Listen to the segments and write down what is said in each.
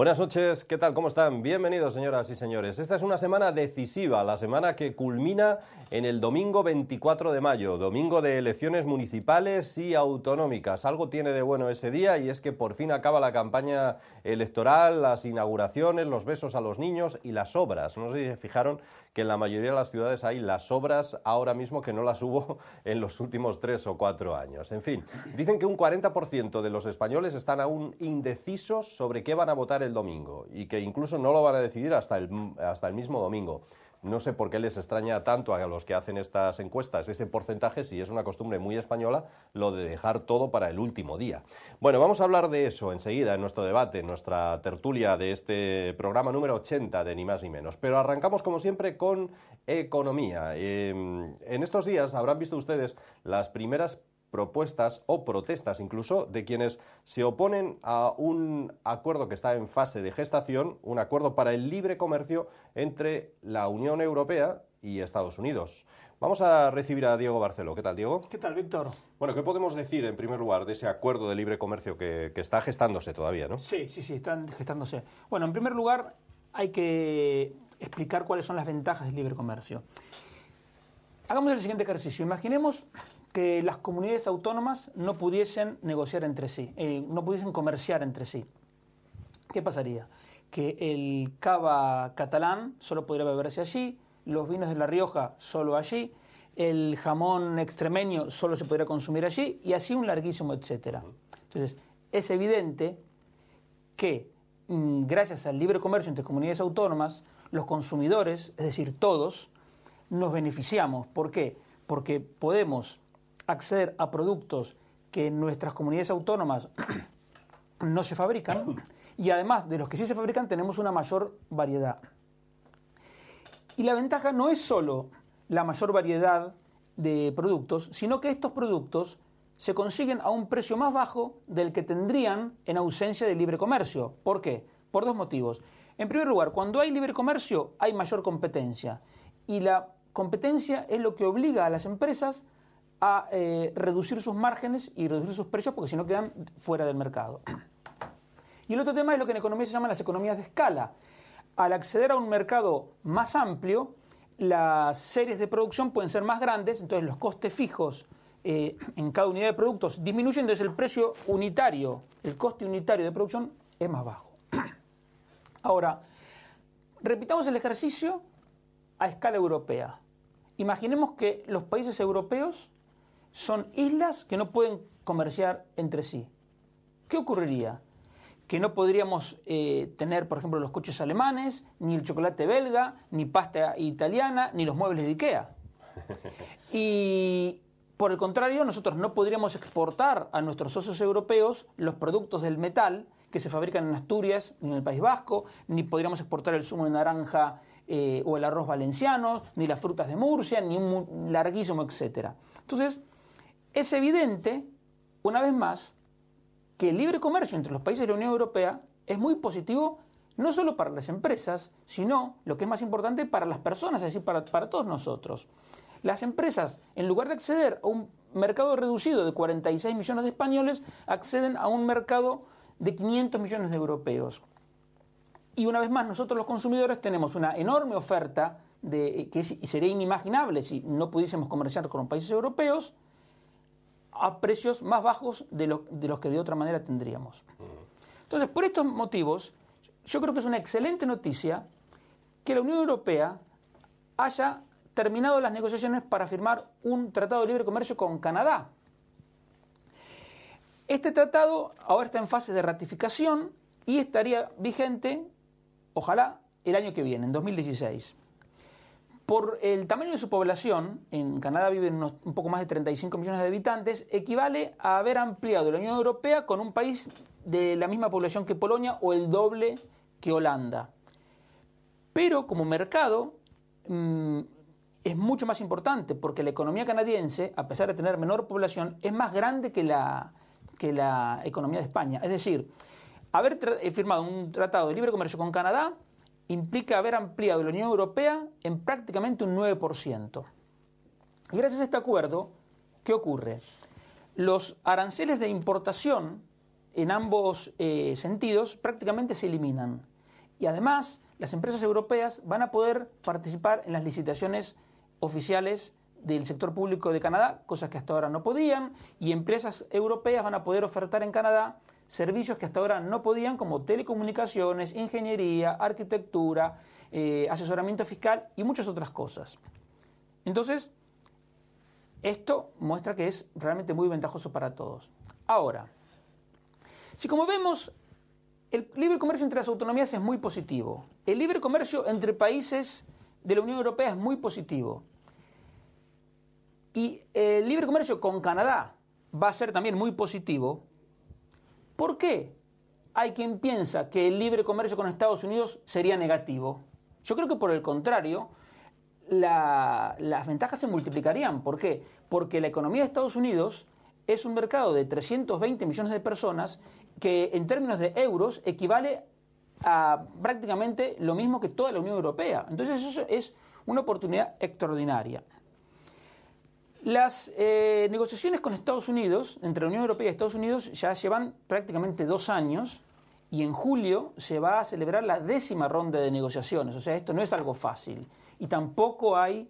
Buenas noches, ¿qué tal? ¿Cómo están? Bienvenidos, señoras y señores. Esta es una semana decisiva, la semana que culmina en el domingo 24 de mayo, domingo de elecciones municipales y autonómicas. Algo tiene de bueno ese día y es que por fin acaba la campaña electoral, las inauguraciones, los besos a los niños y las obras. No sé si se fijaron que en la mayoría de las ciudades hay las obras ahora mismo que no las hubo en los últimos 3 o 4 años. En fin, dicen que un 40% de los españoles están aún indecisos sobre qué van a votar el domingo y que incluso no lo van a decidir hasta el mismo domingo. No sé por qué les extraña tanto a los que hacen estas encuestas ese porcentaje, si es una costumbre muy española, lo de dejar todo para el último día. Bueno, vamos a hablar de eso enseguida en nuestro debate, en nuestra tertulia de este programa número 80 de Ni Más Ni Menos. Pero arrancamos, como siempre, con economía. En estos días habrán visto ustedes las primeras propuestas o protestas incluso de quienes se oponen a un acuerdo que está en fase de gestación, un acuerdo para el libre comercio entre la Unión Europea y Estados Unidos. Vamos a recibir a Diego Barceló. ¿Qué tal, Diego? ¿Qué tal, Víctor? Bueno, ¿qué podemos decir en primer lugar de ese acuerdo de libre comercio que está gestándose todavía, ¿no? Sí, están gestándose. Bueno, en primer lugar hay que explicar cuáles son las ventajas del libre comercio. Hagamos el siguiente ejercicio. Imaginemos que las comunidades autónomas no pudiesen negociar entre sí, no pudiesen comerciar entre sí. ¿Qué pasaría? Que el cava catalán solo podría beberse allí, los vinos de La Rioja solo allí, el jamón extremeño solo se podría consumir allí y así un larguísimo etcétera. Entonces, es evidente que gracias al libre comercio entre comunidades autónomas, los consumidores, es decir, todos, nos beneficiamos. ¿Por qué? Porque podemos acceder a productos que en nuestras comunidades autónomas no se fabrican y además de los que sí se fabrican tenemos una mayor variedad. Y la ventaja no es solo la mayor variedad de productos, sino que estos productos se consiguen a un precio más bajo del que tendrían en ausencia de libre comercio. ¿Por qué? Por dos motivos. En primer lugar, cuando hay libre comercio hay mayor competencia y la competencia es lo que obliga a las empresas a reducir sus márgenes y reducir sus precios porque si no quedan fuera del mercado. Y el otro tema es lo que en economía se llaman las economías de escala. Al acceder a un mercado más amplio, las series de producción pueden ser más grandes, entonces los costes fijos en cada unidad de productos disminuyen, entonces el precio unitario, el coste unitario de producción es más bajo. Ahora, repitamos el ejercicio a escala europea. Imaginemos que los países europeos son islas que no pueden comerciar entre sí. ¿Qué ocurriría? Que no podríamos tener, por ejemplo, los coches alemanes, ni el chocolate belga, ni pasta italiana, ni los muebles de IKEA. Y por el contrario, nosotros no podríamos exportar a nuestros socios europeos los productos del metal que se fabrican en Asturias, ni en el País Vasco, ni podríamos exportar el zumo de naranja o el arroz valenciano, ni las frutas de Murcia, ni un larguísimo etcétera. Entonces, es evidente, una vez más, que el libre comercio entre los países de la Unión Europea es muy positivo no solo para las empresas, sino, lo que es más importante, para las personas, es decir, para todos nosotros. Las empresas, en lugar de acceder a un mercado reducido de 46 millones de españoles, acceden a un mercado de 500 millones de europeos. Y una vez más, nosotros los consumidores tenemos una enorme oferta que sería inimaginable si no pudiésemos comerciar con los países europeos a precios más bajos de los que de otra manera tendríamos. Entonces, por estos motivos, yo creo que es una excelente noticia que la Unión Europea haya terminado las negociaciones para firmar un tratado de libre comercio con Canadá. Este tratado ahora está en fase de ratificación y estaría vigente, ojalá, el año que viene, en 2016. Por el tamaño de su población, en Canadá viven un poco más de 35 millones de habitantes, equivale a haber ampliado la Unión Europea con un país de la misma población que Polonia o el doble que Holanda. Pero como mercado es mucho más importante porque la economía canadiense, a pesar de tener menor población, es más grande que la economía de España. Es decir, haber firmado un tratado de libre comercio con Canadá implica haber ampliado la Unión Europea en prácticamente un 9%. Y gracias a este acuerdo, ¿qué ocurre? Los aranceles de importación en ambos sentidos prácticamente se eliminan. Y además, las empresas europeas van a poder participar en las licitaciones oficiales del sector público de Canadá, cosas que hasta ahora no podían, y empresas europeas van a poder ofertar en Canadá servicios que hasta ahora no podían, como telecomunicaciones, ingeniería, arquitectura, asesoramiento fiscal y muchas otras cosas. Entonces, esto muestra que es realmente muy ventajoso para todos. Ahora, si como vemos, el libre comercio entre las autonomías es muy positivo, el libre comercio entre países de la Unión Europea es muy positivo, y el libre comercio con Canadá va a ser también muy positivo, ¿por qué hay quien piensa que el libre comercio con Estados Unidos sería negativo? Yo creo que por el contrario, las ventajas se multiplicarían. ¿Por qué? Porque la economía de Estados Unidos es un mercado de 320 millones de personas que en términos de euros equivale a prácticamente lo mismo que toda la Unión Europea. Entonces eso es una oportunidad extraordinaria. Las negociaciones con Estados Unidos, entre la Unión Europea y Estados Unidos, ya llevan prácticamente 2 años y en julio se va a celebrar la 10ª ronda de negociaciones. O sea, esto no es algo fácil. Y tampoco hay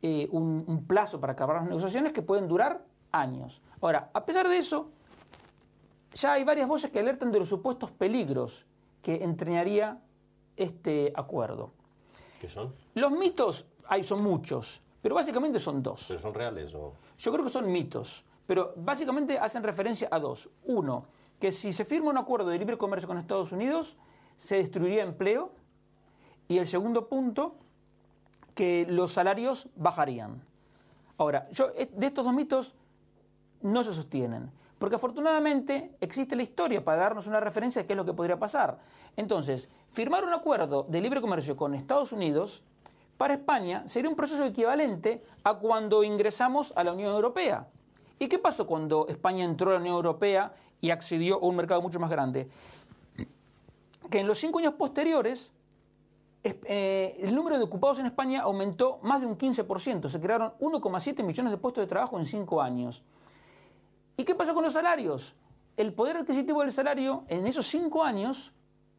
un plazo para acabar las negociaciones que pueden durar años. Ahora, a pesar de eso, ya hay varias voces que alertan de los supuestos peligros que entrañaría este acuerdo. ¿Qué son? Los mitos, son muchos, pero básicamente son 2. ¿Pero son reales o...? Yo creo que son mitos, pero básicamente hacen referencia a 2. Uno, que si se firma un acuerdo de libre comercio con Estados Unidos, se destruiría empleo. Y el segundo punto, que los salarios bajarían. Ahora, de estos 2 mitos no se sostienen, porque afortunadamente existe la historia para darnos una referencia de qué es lo que podría pasar. Entonces, firmar un acuerdo de libre comercio con Estados Unidos para España sería un proceso equivalente a cuando ingresamos a la Unión Europea. ¿Y qué pasó cuando España entró a la Unión Europea y accedió a un mercado mucho más grande? Que en los 5 años posteriores, el número de ocupados en España aumentó más de un 15%. Se crearon 1,7 millones de puestos de trabajo en 5 años. ¿Y qué pasó con los salarios? El poder adquisitivo del salario en esos 5 años,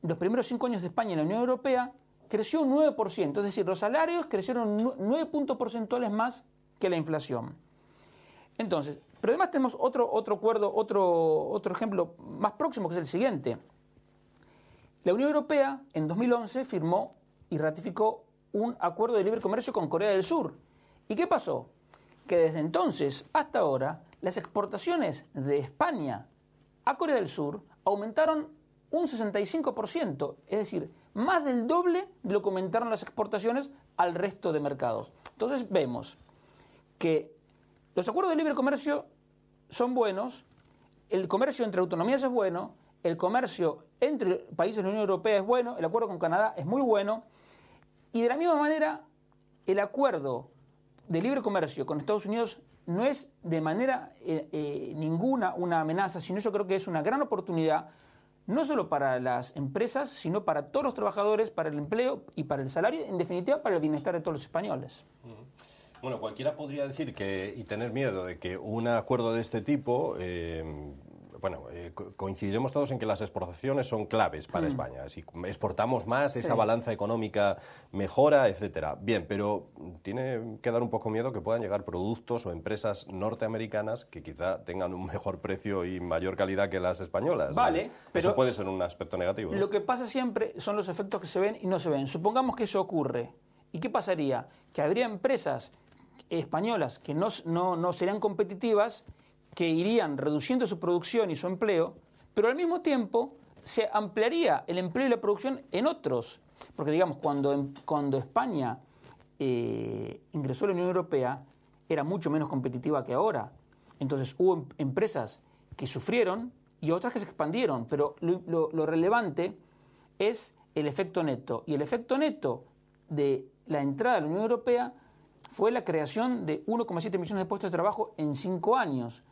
los primeros 5 años de España en la Unión Europea, creció un 9%. Es decir, los salarios crecieron 9 puntos porcentuales más que la inflación. Entonces, pero además tenemos otro acuerdo, otro ejemplo más próximo, que es el siguiente. La Unión Europea en 2011 firmó y ratificó un acuerdo de libre comercio con Corea del Sur. ¿Y qué pasó? Que desde entonces hasta ahora las exportaciones de España a Corea del Sur aumentaron un 65%, es decir, más del doble de lo que aumentaron las exportaciones al resto de mercados. Entonces vemos que los acuerdos de libre comercio son buenos, el comercio entre autonomías es bueno, el comercio entre países de la Unión Europea es bueno, el acuerdo con Canadá es muy bueno, y de la misma manera el acuerdo de libre comercio con Estados Unidos no es de manera ninguna una amenaza, sino yo creo que es una gran oportunidad, no solo para las empresas, sino para todos los trabajadores, para el empleo y para el salario, en definitiva para el bienestar de todos los españoles. Bueno, cualquiera podría decir y tener miedo de que un acuerdo de este tipo... coincidiremos todos en que las exportaciones son claves para España. Si exportamos más, esa balanza económica mejora, etcétera. Bien, pero tiene que dar un poco miedo que puedan llegar productos o empresas norteamericanas que quizá tengan un mejor precio y mayor calidad que las españolas. Vale, pero eso puede ser un aspecto negativo, ¿no? Lo que pasa siempre son los efectos que se ven y no se ven. Supongamos que eso ocurre. ¿Y qué pasaría? Que habría empresas españolas que no serían competitivas, que irían reduciendo su producción y su empleo, pero al mismo tiempo se ampliaría el empleo y la producción en otros. Porque, digamos, cuando España ingresó a la Unión Europea, era mucho menos competitiva que ahora. Entonces hubo empresas que sufrieron y otras que se expandieron, pero lo relevante es el efecto neto. Y el efecto neto de la entrada a la Unión Europea fue la creación de 1,7 millones de puestos de trabajo en 5 años.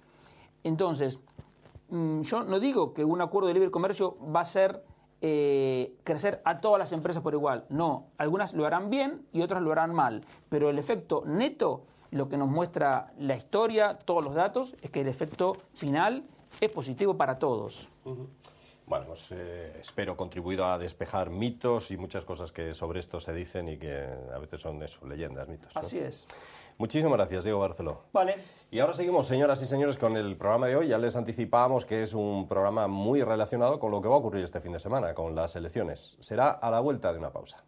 Entonces, yo no digo que un acuerdo de libre comercio va a hacer crecer a todas las empresas por igual. No, algunas lo harán bien y otras lo harán mal. Pero el efecto neto, lo que nos muestra la historia, todos los datos, es que el efecto final es positivo para todos. Bueno, pues espero contribuido a despejar mitos y muchas cosas que sobre esto se dicen y que a veces son eso, leyendas, mitos, ¿no? Así es. Muchísimas gracias, Diego Barceló. Vale. Y ahora seguimos, señoras y señores, con el programa de hoy. Ya les anticipábamos que es un programa muy relacionado con lo que va a ocurrir este fin de semana, con las elecciones. Será a la vuelta de una pausa.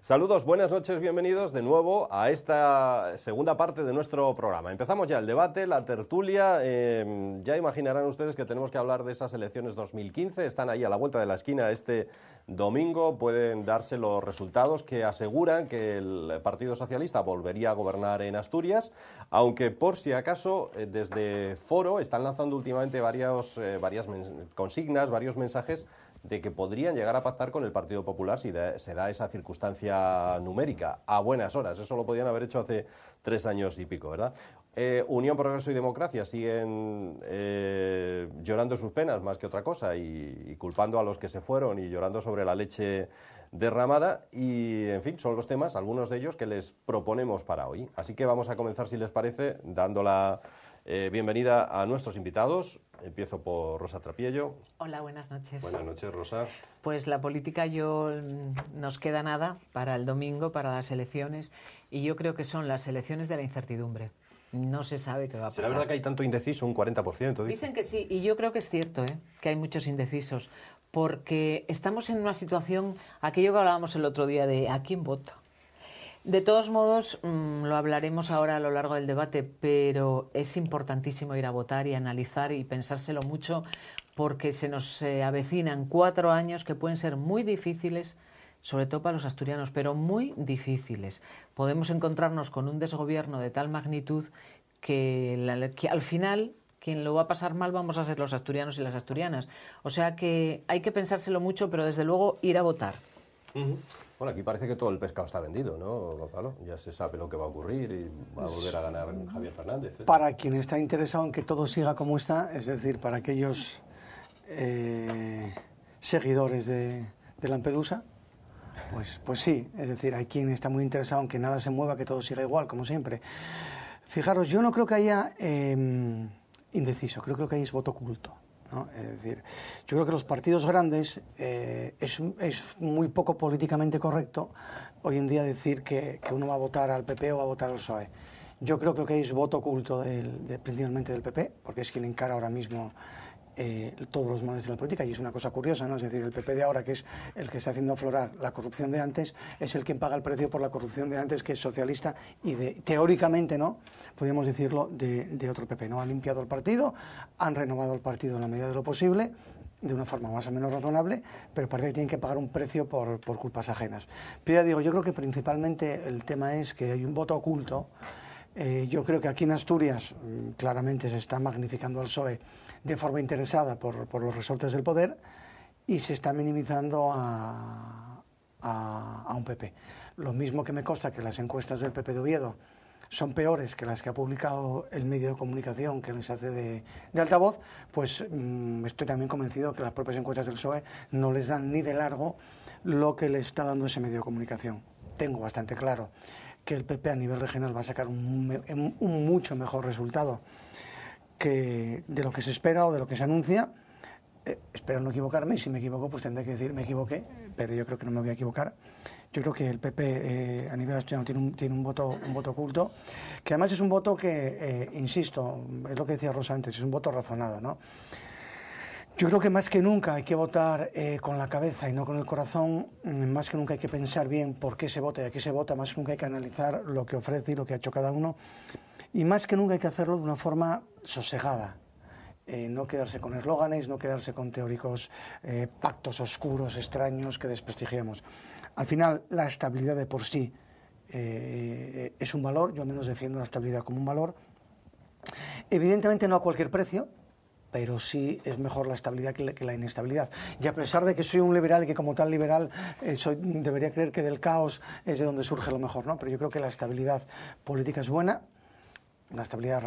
Saludos, buenas noches, bienvenidos de nuevo a esta segunda parte de nuestro programa. Empezamos ya el debate, la tertulia. Ya imaginarán ustedes que tenemos que hablar de esas elecciones 2015. Están ahí a la vuelta de la esquina este domingo. Pueden darse los resultados que aseguran que el Partido Socialista volvería a gobernar en Asturias, aunque por si acaso desde Foro están lanzando últimamente varias consignas, varios mensajes de que podrían llegar a pactar con el Partido Popular si se da esa circunstancia numérica, a buenas horas. Eso lo podían haber hecho hace 3 años y pico, ¿verdad? Unión, Progreso y Democracia siguen llorando sus penas más que otra cosa y culpando a los que se fueron y llorando sobre la leche derramada y, en fin, son los temas, algunos de ellos, que les proponemos para hoy. Así que vamos a comenzar, si les parece, dando la bienvenida a nuestros invitados. Empiezo por Rosa Trapiello. Hola, buenas noches. Buenas noches, Rosa. Pues la política nos queda nada para el domingo, para las elecciones, y yo creo que son las elecciones de la incertidumbre. No se sabe qué va a pasar. ¿Será verdad que hay tanto indeciso, un 40%? Dicen que sí, y yo creo que es cierto, que hay muchos indecisos, porque estamos en una situación, aquello que hablábamos el otro día de ¿a quién voto? De todos modos, lo hablaremos ahora a lo largo del debate, pero es importantísimo ir a votar y analizar y pensárselo mucho, porque se nos avecinan 4 años que pueden ser muy difíciles, sobre todo para los asturianos, pero muy difíciles. Podemos encontrarnos con un desgobierno de tal magnitud que al final quien lo va a pasar mal vamos a ser los asturianos y las asturianas. O sea que hay que pensárselo mucho, pero desde luego ir a votar. Bueno, aquí parece que todo el pescado está vendido, ¿no, Gonzalo? Ya se sabe lo que va a ocurrir y va a volver a ganar Javier Fernández. Para quien está interesado en que todo siga como está, es decir, para aquellos seguidores de Lampedusa, pues sí, es decir, hay quien está muy interesado en que nada se mueva, que todo siga igual, como siempre. Fijaros, yo no creo que haya indeciso, creo que hay es voto oculto, ¿no? Es decir, yo creo que los partidos grandes es muy poco políticamente correcto hoy en día decir que uno va a votar al PP o va a votar al PSOE. Yo creo que hay es voto oculto principalmente del PP, porque es quien encara ahora mismo todos los males de la política, y es una cosa curiosa, ¿no? Es decir, el PP de ahora, que es el que está haciendo aflorar la corrupción de antes, es el quien paga el precio por la corrupción de antes, que es socialista y teóricamente, ¿no?, podríamos decirlo, de otro PP, ¿no? Han limpiado el partido, han renovado el partido en la medida de lo posible, de una forma más o menos razonable, pero parece que tienen que pagar un precio por culpas ajenas. Pero ya digo, yo creo que principalmente el tema es que hay un voto oculto. Yo creo que aquí en Asturias claramente se está magnificando al PSOE de forma interesada por los resortes del poder y se está minimizando a un PP. Lo mismo que me consta que las encuestas del PP de Oviedo son peores que las que ha publicado el medio de comunicación que les hace de altavoz, pues estoy también convencido que las propias encuestas del PSOE no les dan ni de largo lo que le está dando ese medio de comunicación. Tengo bastante claro que el PP a nivel regional va a sacar un mucho mejor resultado de lo que se espera o de lo que se anuncia. Espero no equivocarme, y si me equivoco pues tendré que decir me equivoqué, pero yo creo que no me voy a equivocar. Yo creo que el PP a nivel asturiano tiene un voto oculto, que además es un voto que, insisto, es lo que decía Rosa antes, es un voto razonado, ¿no? Yo creo que más que nunca hay que votar con la cabeza y no con el corazón, más que nunca hay que pensar bien por qué se vota y a qué se vota, más que nunca hay que analizar lo que ofrece y lo que ha hecho cada uno, y más que nunca hay que hacerlo de una forma sosegada. No quedarse con eslóganes, no quedarse con teóricos pactos oscuros, extraños, que desprestigiemos. Al final, la estabilidad de por sí es un valor, yo al menos defiendo la estabilidad como un valor. Evidentemente no a cualquier precio, pero sí es mejor la estabilidad que la inestabilidad. Y a pesar de que soy un liberal y que como tal liberal debería creer que del caos es de donde surge lo mejor, ¿no? Pero yo creo que la estabilidad política es buena, una estabilidad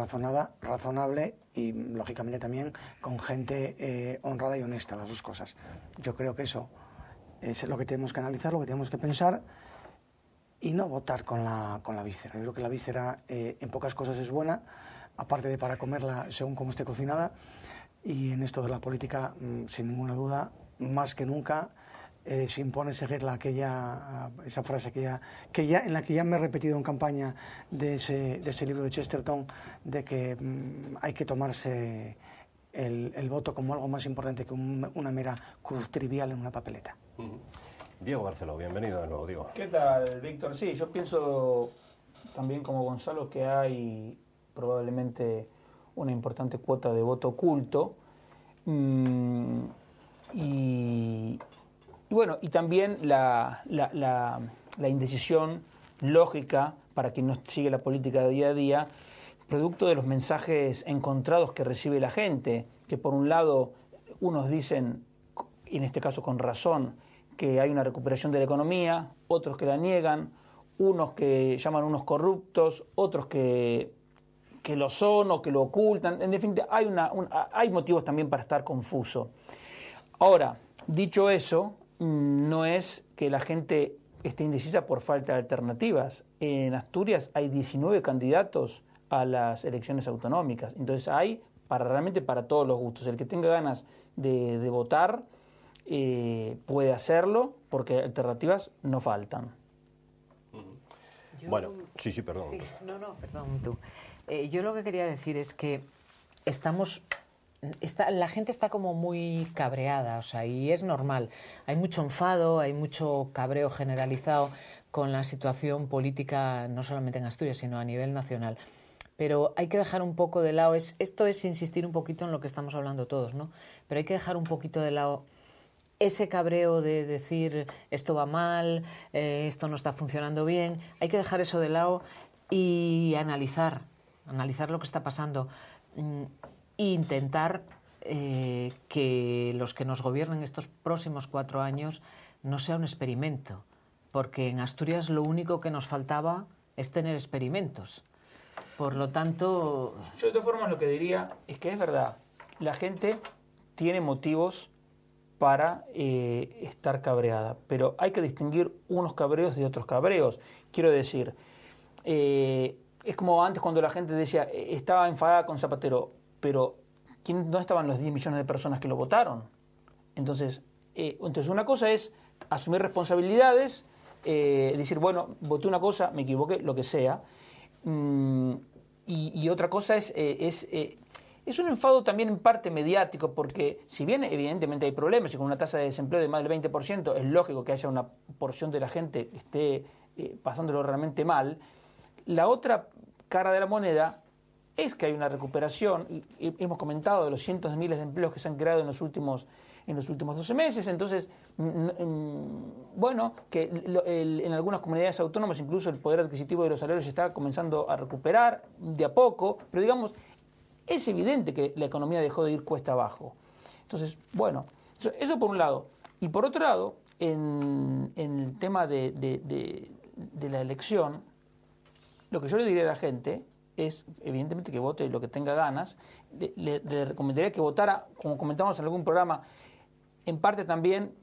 razonable y, lógicamente, también con gente honrada y honesta, las dos cosas. Yo creo que eso es lo que tenemos que analizar, lo que tenemos que pensar y no votar con la víscera. Yo creo que la víscera en pocas cosas es buena, aparte de para comerla según cómo esté cocinada, y en esto de la política, sin ninguna duda, más que nunca, se impone seguir esa frase en la que ya me he repetido en campaña de ese libro de Chesterton, de que hay que tomarse el voto como algo más importante que una mera cruz trivial en una papeleta. Diego Barceló, bienvenido de nuevo, Diego. ¿Qué tal, Víctor? Sí, yo pienso también como Gonzalo que hay probablemente una importante cuota de voto oculto y bueno, y también la indecisión lógica para quien no sigue la política de día a día, producto de los mensajes encontrados que recibe la gente, que por un lado unos dicen, en este caso con razón, que hay una recuperación de la economía, otros que la niegan, unos que llaman unos corruptos, otros que lo son o que lo ocultan. En definitiva, hay motivos también para estar confuso. Ahora, dicho eso, no es que la gente esté indecisa por falta de alternativas. En Asturias hay 19 candidatos a las elecciones autonómicas. Entonces hay realmente para todos los gustos. El que tenga ganas de votar puede hacerlo porque alternativas no faltan. Bueno, sí, perdón. Sí, perdón, tú. Yo lo que quería decir es que la gente está como muy cabreada, o sea, y es normal. Hay mucho enfado, hay mucho cabreo generalizado con la situación política, no solamente en Asturias, sino a nivel nacional. Pero hay que dejar un poco de lado, esto es insistir un poquito en lo que estamos hablando todos, ¿no? Pero hay que dejar un poquito de lado ese cabreo de decir esto va mal, esto no está funcionando bien. Hay que dejar eso de lado y analizar lo que está pasando e intentar que los que nos gobiernen estos próximos 4 años no sea un experimento, porque en Asturias lo único que nos faltaba es tener experimentos. Por lo tanto... Yo de todas formas lo que diría es que es verdad, la gente tiene motivos para estar cabreada, pero hay que distinguir unos cabreos de otros cabreos. Quiero decir, es como antes cuando la gente decía, estaba enfadada con Zapatero, pero ¿dónde estaban los 10 millones de personas que lo votaron? Entonces una cosa es asumir responsabilidades, decir, bueno, voté una cosa, me equivoqué, lo que sea, y otra cosa es un enfado también en parte mediático, porque si bien evidentemente hay problemas y con una tasa de desempleo de más del 20%, es lógico que haya una porción de la gente que esté pasándolo realmente mal, la otra cara de la moneda es que hay una recuperación, y hemos comentado de los cientos de miles de empleos que se han creado en los últimos 12 meses, entonces, bueno, que en algunas comunidades autónomas incluso el poder adquisitivo de los salarios está comenzando a recuperar de a poco, pero digamos, es evidente que la economía dejó de ir cuesta abajo. Entonces, bueno, eso por un lado. Y por otro lado, en el tema de la elección, lo que yo le diría a la gente es, evidentemente, que vote lo que tenga ganas. Le recomendaría que votara, como comentamos en algún programa, en parte también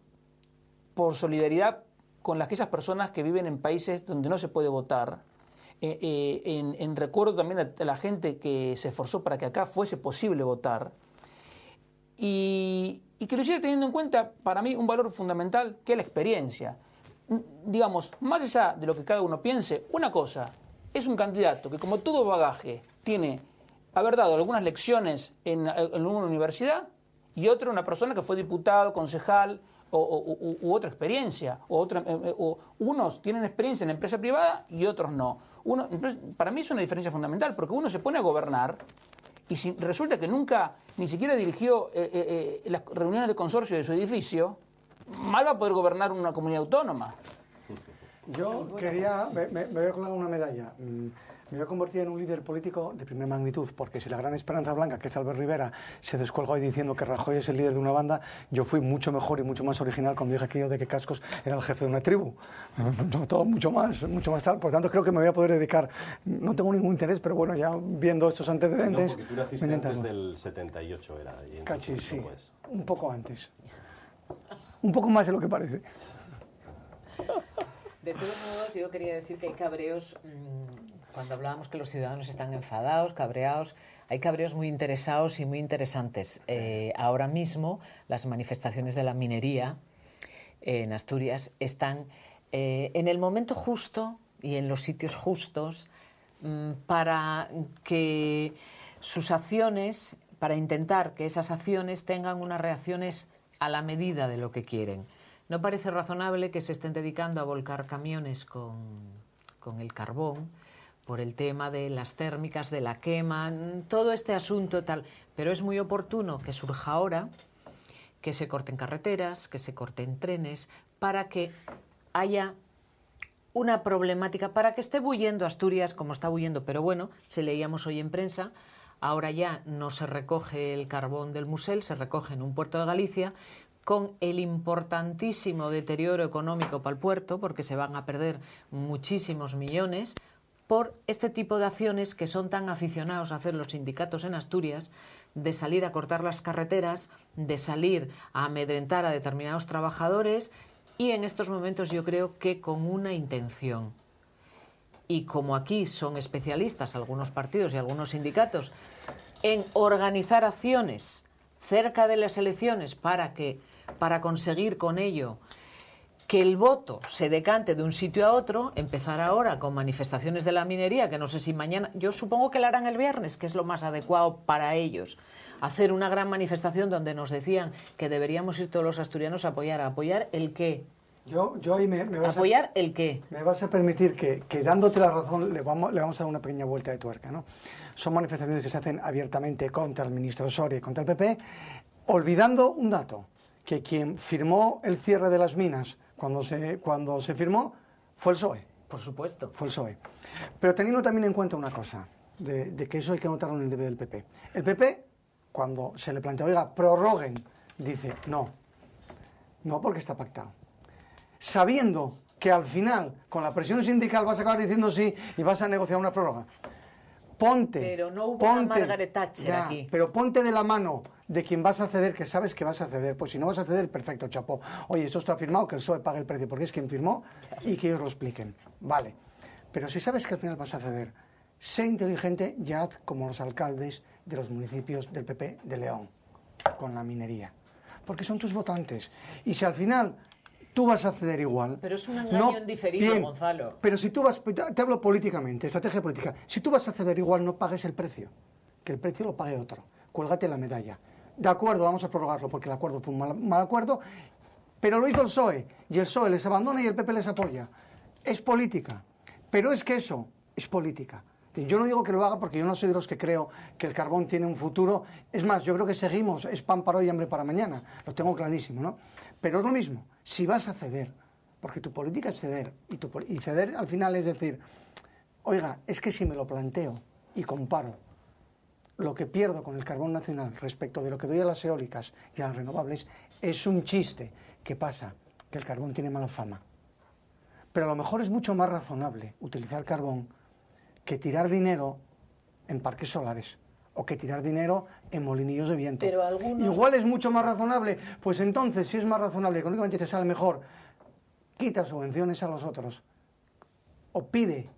por solidaridad con aquellas personas que viven en países donde no se puede votar. En recuerdo también a la gente que se esforzó para que acá fuese posible votar y que lo hiciera teniendo en cuenta, para mí, un valor fundamental, que es la experiencia. Digamos, más allá de lo que cada uno piense, una cosa, es un candidato que, como todo bagaje, haber dado algunas lecciones en una universidad, y otra una persona que fue diputado, concejal u otra experiencia, o unos tienen experiencia en la empresa privada y otros no. Para mí es una diferencia fundamental, porque uno se pone a gobernar y si resulta que nunca ni siquiera dirigió las reuniones de consorcio de su edificio, mal va a poder gobernar una comunidad autónoma. Yo quería, me voy a colgar una medalla. Me voy a convertir en un líder político de primera magnitud, porque si la gran esperanza blanca, que es Albert Rivera, se descuelga hoy diciendo que Rajoy es el líder de una banda, yo fui mucho mejor y mucho más original cuando dije aquello de que Cascos era el jefe de una tribu. Todo mucho más tal. Por lo tanto, creo que me voy a poder dedicar. No tengo ningún interés, pero bueno, ya viendo estos antecedentes... No, porque tú naciste antes del 78, era. Y Cachis, sí. Un poco antes. Un poco más de lo que parece. De todos modos, yo quería decir que hay cabreos, cuando hablábamos que los ciudadanos están enfadados, cabreados, hay cabreos muy interesados y muy interesantes. Ahora mismo las manifestaciones de la minería en Asturias están en el momento justo y en los sitios justos para que sus acciones, para intentar que esas acciones tengan unas reacciones a la medida de lo que quieren. No parece razonable que se estén dedicando a volcar camiones con el carbón por el tema de las térmicas, de la quema, todo este asunto tal. Pero es muy oportuno que surja ahora, que se corten carreteras, que se corten trenes, para que haya una problemática, para que esté bulliendo Asturias como está bulliendo. Pero bueno, se leíamos hoy en prensa, ahora ya no se recoge el carbón del Musel, se recoge en un puerto de Galicia, con el importantísimo deterioro económico para el puerto, porque se van a perder muchísimos millones por este tipo de acciones que son tan aficionados a hacer los sindicatos en Asturias, de salir a cortar las carreteras, de salir a amedrentar a determinados trabajadores, y en estos momentos yo creo que con una intención. Y como aquí son especialistas algunos partidos y algunos sindicatos en organizar acciones cerca de las elecciones para conseguir con ello que el voto se decante de un sitio a otro, empezar ahora con manifestaciones de la minería, que no sé si mañana, yo supongo que la harán el viernes, que es lo más adecuado para ellos, hacer una gran manifestación donde nos decían que deberíamos ir todos los asturianos a apoyar el qué. Yo ahí me vas ¿Apoyar el qué? Me vas a permitir que dándote la razón le vamos a dar una pequeña vuelta de tuerca, ¿no? Son manifestaciones que se hacen abiertamente contra el ministro Soria y contra el PP, olvidando un dato, que quien firmó el cierre de las minas cuando se firmó fue el PSOE. Por supuesto. Fue el PSOE. Pero teniendo también en cuenta una cosa, de que eso hay que notarlo en el deber del PP. El PP, cuando se le plantea, oiga, prorroguen, dice, no porque está pactado. Sabiendo que al final, con la presión sindical, vas a acabar diciendo sí y vas a negociar una prórroga. Pero no hubo una Margaret Thatcher aquí. Pero ponte de la mano de quien vas a ceder, que sabes que vas a ceder. Pues si no vas a ceder, perfecto, chapó. Oye, esto está firmado, que el PSOE pague el precio, porque es quien firmó, y que ellos lo expliquen. Vale. Pero si sabes que al final vas a ceder, sé inteligente y haz como los alcaldes de los municipios del PP de León, con la minería. Porque son tus votantes. Y si al final tú vas a ceder igual. Pero es un engaño en diferido, bien, Gonzalo. Pero si tú vas, te hablo políticamente, estrategia política, si tú vas a ceder igual, no pagues el precio, que el precio lo pague otro, cuélgate la medalla. De acuerdo, vamos a prorrogarlo porque el acuerdo fue un mal acuerdo, pero lo hizo el PSOE, y el PSOE les abandona y el PP les apoya. Es política, pero es que eso es política. Yo no digo que lo haga porque yo no soy de los que creo que el carbón tiene un futuro. Es más, yo creo que seguimos, es pan para hoy y hambre para mañana. Lo tengo clarísimo, ¿no? Pero es lo mismo, si vas a ceder, porque tu política es ceder, y ceder al final es decir, oiga, es que si me lo planteo y comparo lo que pierdo con el carbón nacional respecto de lo que doy a las eólicas y a las renovables, es un chiste. ¿Qué pasa? Que el carbón tiene mala fama. Pero a lo mejor es mucho más razonable utilizar el carbón que tirar dinero en parques solares o que tirar dinero en molinillos de viento. Pero algunos... Igual es mucho más razonable. Pues entonces, si es más razonable, económicamente te sale mejor, quita subvenciones a los otros o pide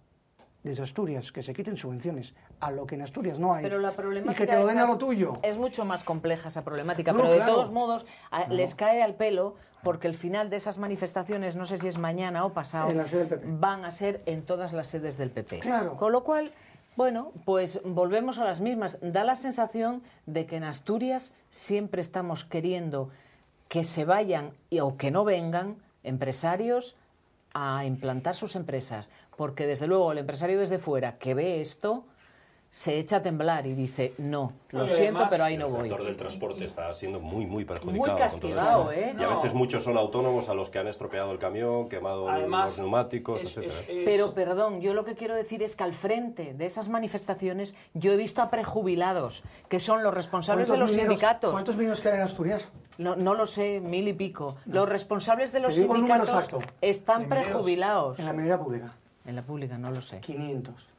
desde Asturias que se quiten subvenciones a lo que en Asturias no hay. Pero la problemática y que te lo den a lo tuyo. Es mucho más compleja esa problemática, No, pero de claro. todos modos les cae al pelo porque el final de esas manifestaciones, no sé si es mañana o pasado, En la sede del PP. van a ser en todas las sedes del PP. Claro. Con lo cual, bueno, pues volvemos a las mismas. Da la sensación de que en Asturias siempre estamos queriendo que se vayan o que no vengan empresarios a implantar sus empresas, porque desde luego el empresario desde fuera que ve esto se echa a temblar y dice, no, lo Y siento, además, pero ahí no El voy. sector del transporte está siendo muy perjudicado. Muy con todo castigado, esto. ¿eh? Y a veces muchos son autónomos a los que han estropeado el camión, quemado Además, los neumáticos, es- etcétera. Pero perdón, yo lo que quiero decir es que al frente de esas manifestaciones yo he visto a prejubilados, que son los responsables de los sindicatos. ¿Cuántos mineros quedan en Asturias? No lo sé, 1000 y pico. Los responsables de los Te digo el número sindicatos exacto. están ¿De mineros? prejubilados. En la minera pública. En la pública, no lo sé. 500.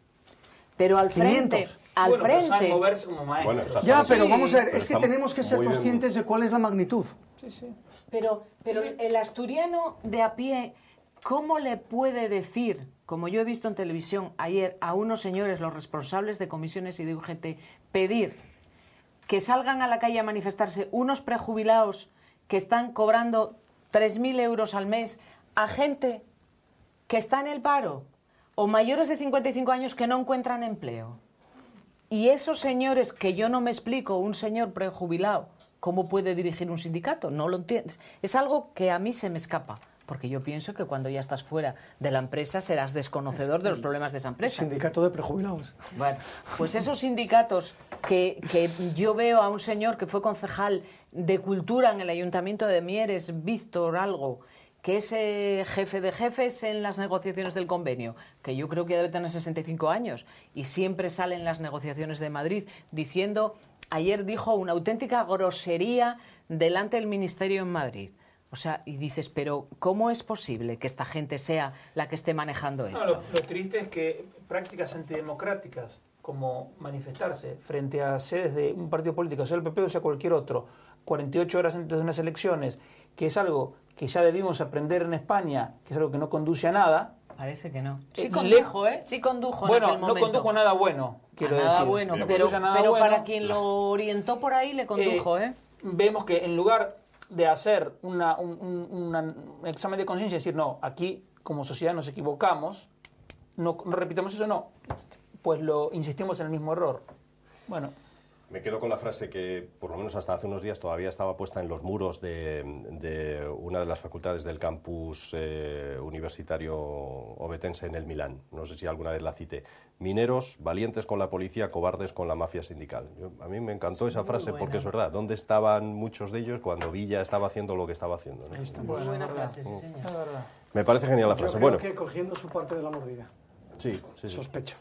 Pero al 500. frente, al Bueno, pero saben frente. moverse como maestros. Bueno, exacto. Ya, Sí, pero vamos a ver, pero es que estamos tenemos que ser muy bien. conscientes de cuál es la magnitud. Sí, sí. Pero el asturiano de a pie, ¿cómo le puede decir, como yo he visto en televisión ayer, a unos señores, los responsables de comisiones y de UGT, pedir que salgan a la calle a manifestarse unos prejubilados que están cobrando 3.000 euros al mes a gente que está en el paro o mayores de 55 años que no encuentran empleo? Y esos señores que yo no me explico, un señor prejubilado, ¿cómo puede dirigir un sindicato? No lo entiendes. Es algo que a mí se me escapa, porque yo pienso que cuando ya estás fuera de la empresa serás desconocedor de los problemas de esa empresa. Sindicato de prejubilados. Bueno, pues esos sindicatos que yo veo a un señor que fue concejal de Cultura en el Ayuntamiento de Mieres, Víctor algo, que es jefe de jefes en las negociaciones del convenio, que yo creo que debe tener 65 años, y siempre sale en las negociaciones de Madrid diciendo, ayer dijo una auténtica grosería delante del Ministerio en Madrid. O sea, y dices, pero ¿cómo es posible que esta gente sea la que esté manejando esto? No, lo triste es que prácticas antidemocráticas, como manifestarse frente a sedes de un partido político, sea el PP o sea cualquier otro, 48 horas antes de unas elecciones, que es algo que ya debimos aprender en España, que es algo que no conduce a nada. Parece que no. Sí lejos, condujo, ¿eh? Sí condujo en Bueno, aquel no momento. condujo a nada bueno, quiero nada decir. bueno, No pero conduce a nada pero bueno. para quien lo orientó por ahí le condujo, ¿eh? Vemos que en lugar de hacer un examen de conciencia y decir, no, aquí como sociedad nos equivocamos, no repitamos eso, no, pues insistimos en el mismo error. Bueno, Me quedo con la frase que, por lo menos hasta hace unos días, todavía estaba puesta en los muros de una de las facultades del campus universitario obetense en el Milán. No sé si alguna vez la cité. Mineros, valientes con la policía, cobardes con la mafia sindical. A mí me encantó esa frase porque es verdad. ¿Dónde estaban muchos de ellos cuando Villa estaba haciendo lo que estaba haciendo? ¿No? Muy buena frase, sí, señor. es verdad. Me parece genial la Yo frase. creo Bueno, que cogiendo su parte de la mordida. sí, sí. Sospecho.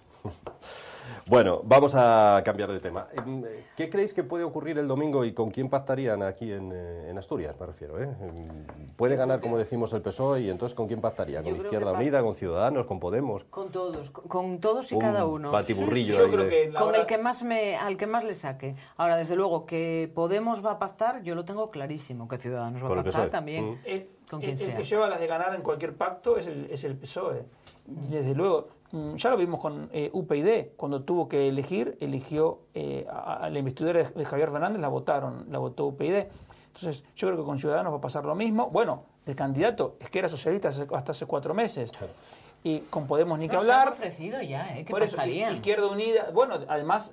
Bueno, vamos a cambiar de tema. ¿Qué creéis que puede ocurrir el domingo y con quién pactarían aquí en Asturias, me refiero? Puede ganar, como decimos, el PSOE y entonces ¿con quién pactaría? Yo ¿Con creo Izquierda que Unida, con Ciudadanos, con Podemos? Con todos y cada uno. Batiburrillo Yo ahí creo de- que la Con hora- el que al que más le saque. Ahora, desde luego, que Podemos va a pactar, yo lo tengo clarísimo. Que Ciudadanos va Con a el pactar PSOE. también. Con quien el sea. que lleva las de ganar en cualquier pacto es el PSOE. Desde luego, ya lo vimos con UPyD, cuando tuvo que eligió a la investidura de Javier Fernández, la votó UPyD. Entonces, yo creo que con Ciudadanos va a pasar lo mismo. Bueno, el candidato es que era socialista hasta hace 4 meses. Y con Podemos ni que No, se han hablar. ofrecido ya, que Por eso, pactarían. Izquierda Unida, bueno, además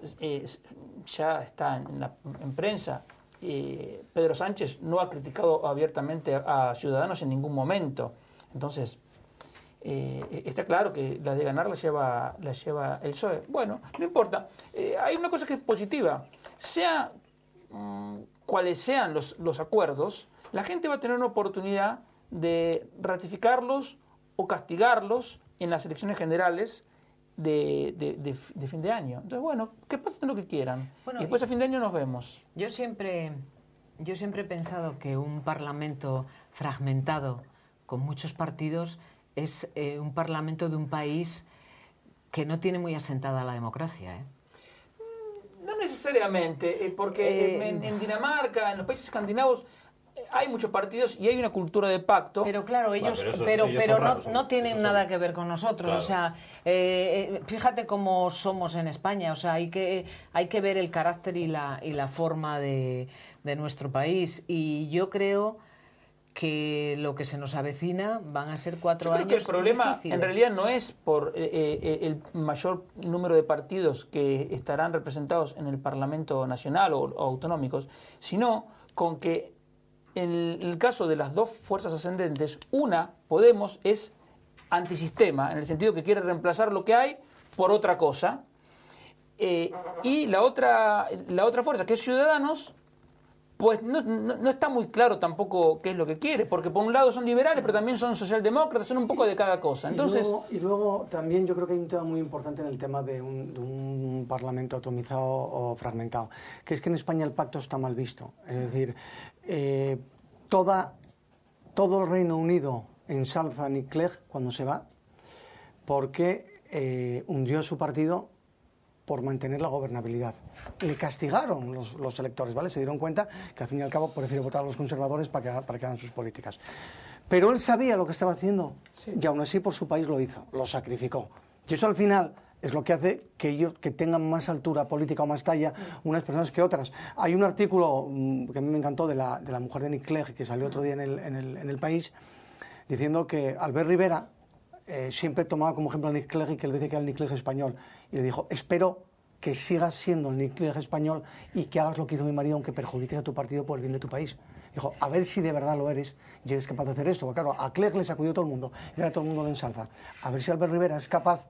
ya está en prensa. Pedro Sánchez no ha criticado abiertamente a Ciudadanos en ningún momento. Entonces, está claro que la de ganar la lleva el PSOE. Bueno, no importa. Hay una cosa que es positiva. Sea cuales sean los acuerdos, la gente va a tener una oportunidad de ratificarlos o castigarlos en las elecciones generales de fin de año. Entonces, bueno, que pacten lo que quieran. Bueno, y después a fin de año nos vemos. Yo siempre he pensado que un parlamento fragmentado con muchos partidos es un parlamento de un país que no tiene muy asentada la democracia, ¿eh? No necesariamente, porque en Dinamarca, en los países escandinavos, hay muchos partidos y hay una cultura de pacto. Pero claro, ellos, pero esos- pero ellos son raros, no tienen esos nada son- que ver con nosotros. Claro. O sea, fíjate cómo somos en España. O sea, hay que ver el carácter y la forma de nuestro país. Y yo creo que lo que se nos avecina van a ser 4 Yo creo años que el problema difíciles. en realidad no es por el mayor número de partidos que estarán representados en el Parlamento Nacional o autonómicos, sino con que en el caso de las dos fuerzas ascendentes, una, Podemos, es antisistema, en el sentido que quiere reemplazar lo que hay por otra cosa. y la otra fuerza, que es Ciudadanos, pues no está muy claro tampoco qué es lo que quiere, porque por un lado son liberales, pero también son socialdemócratas, son un poco de cada cosa. Entonces, y luego también yo creo que hay un tema muy importante en el tema de un parlamento atomizado o fragmentado, que es que en España el pacto está mal visto. Es decir, todo el Reino Unido ensalza a Nick Clegg cuando se va, porque hundió a su partido por mantener la gobernabilidad. Le castigaron los electores, ¿vale? Se dieron cuenta que al fin y al cabo prefiere votar a los conservadores para que hagan sus políticas. Pero él sabía lo que estaba haciendo, sí, y aún así por su país lo hizo, lo sacrificó. Y eso al final es lo que hace que ellos que tengan más altura política o más talla unas personas que otras. Hay un artículo que a mí me encantó de la mujer de Nick Clegg, que salió otro día en el País, diciendo que Albert Rivera siempre tomaba como ejemplo a Nick Clegg y que él decía que era el Nick Clegg español. Y le dijo, espero que sigas siendo el Nick Clegg español y que hagas lo que hizo mi marido, aunque perjudiques a tu partido por el bien de tu país. Dijo, a ver si de verdad lo eres y eres capaz de hacer esto. Porque claro, a Clegg le sacudió todo el mundo y ahora todo el mundo lo ensalza. A ver si Albert Rivera es capaz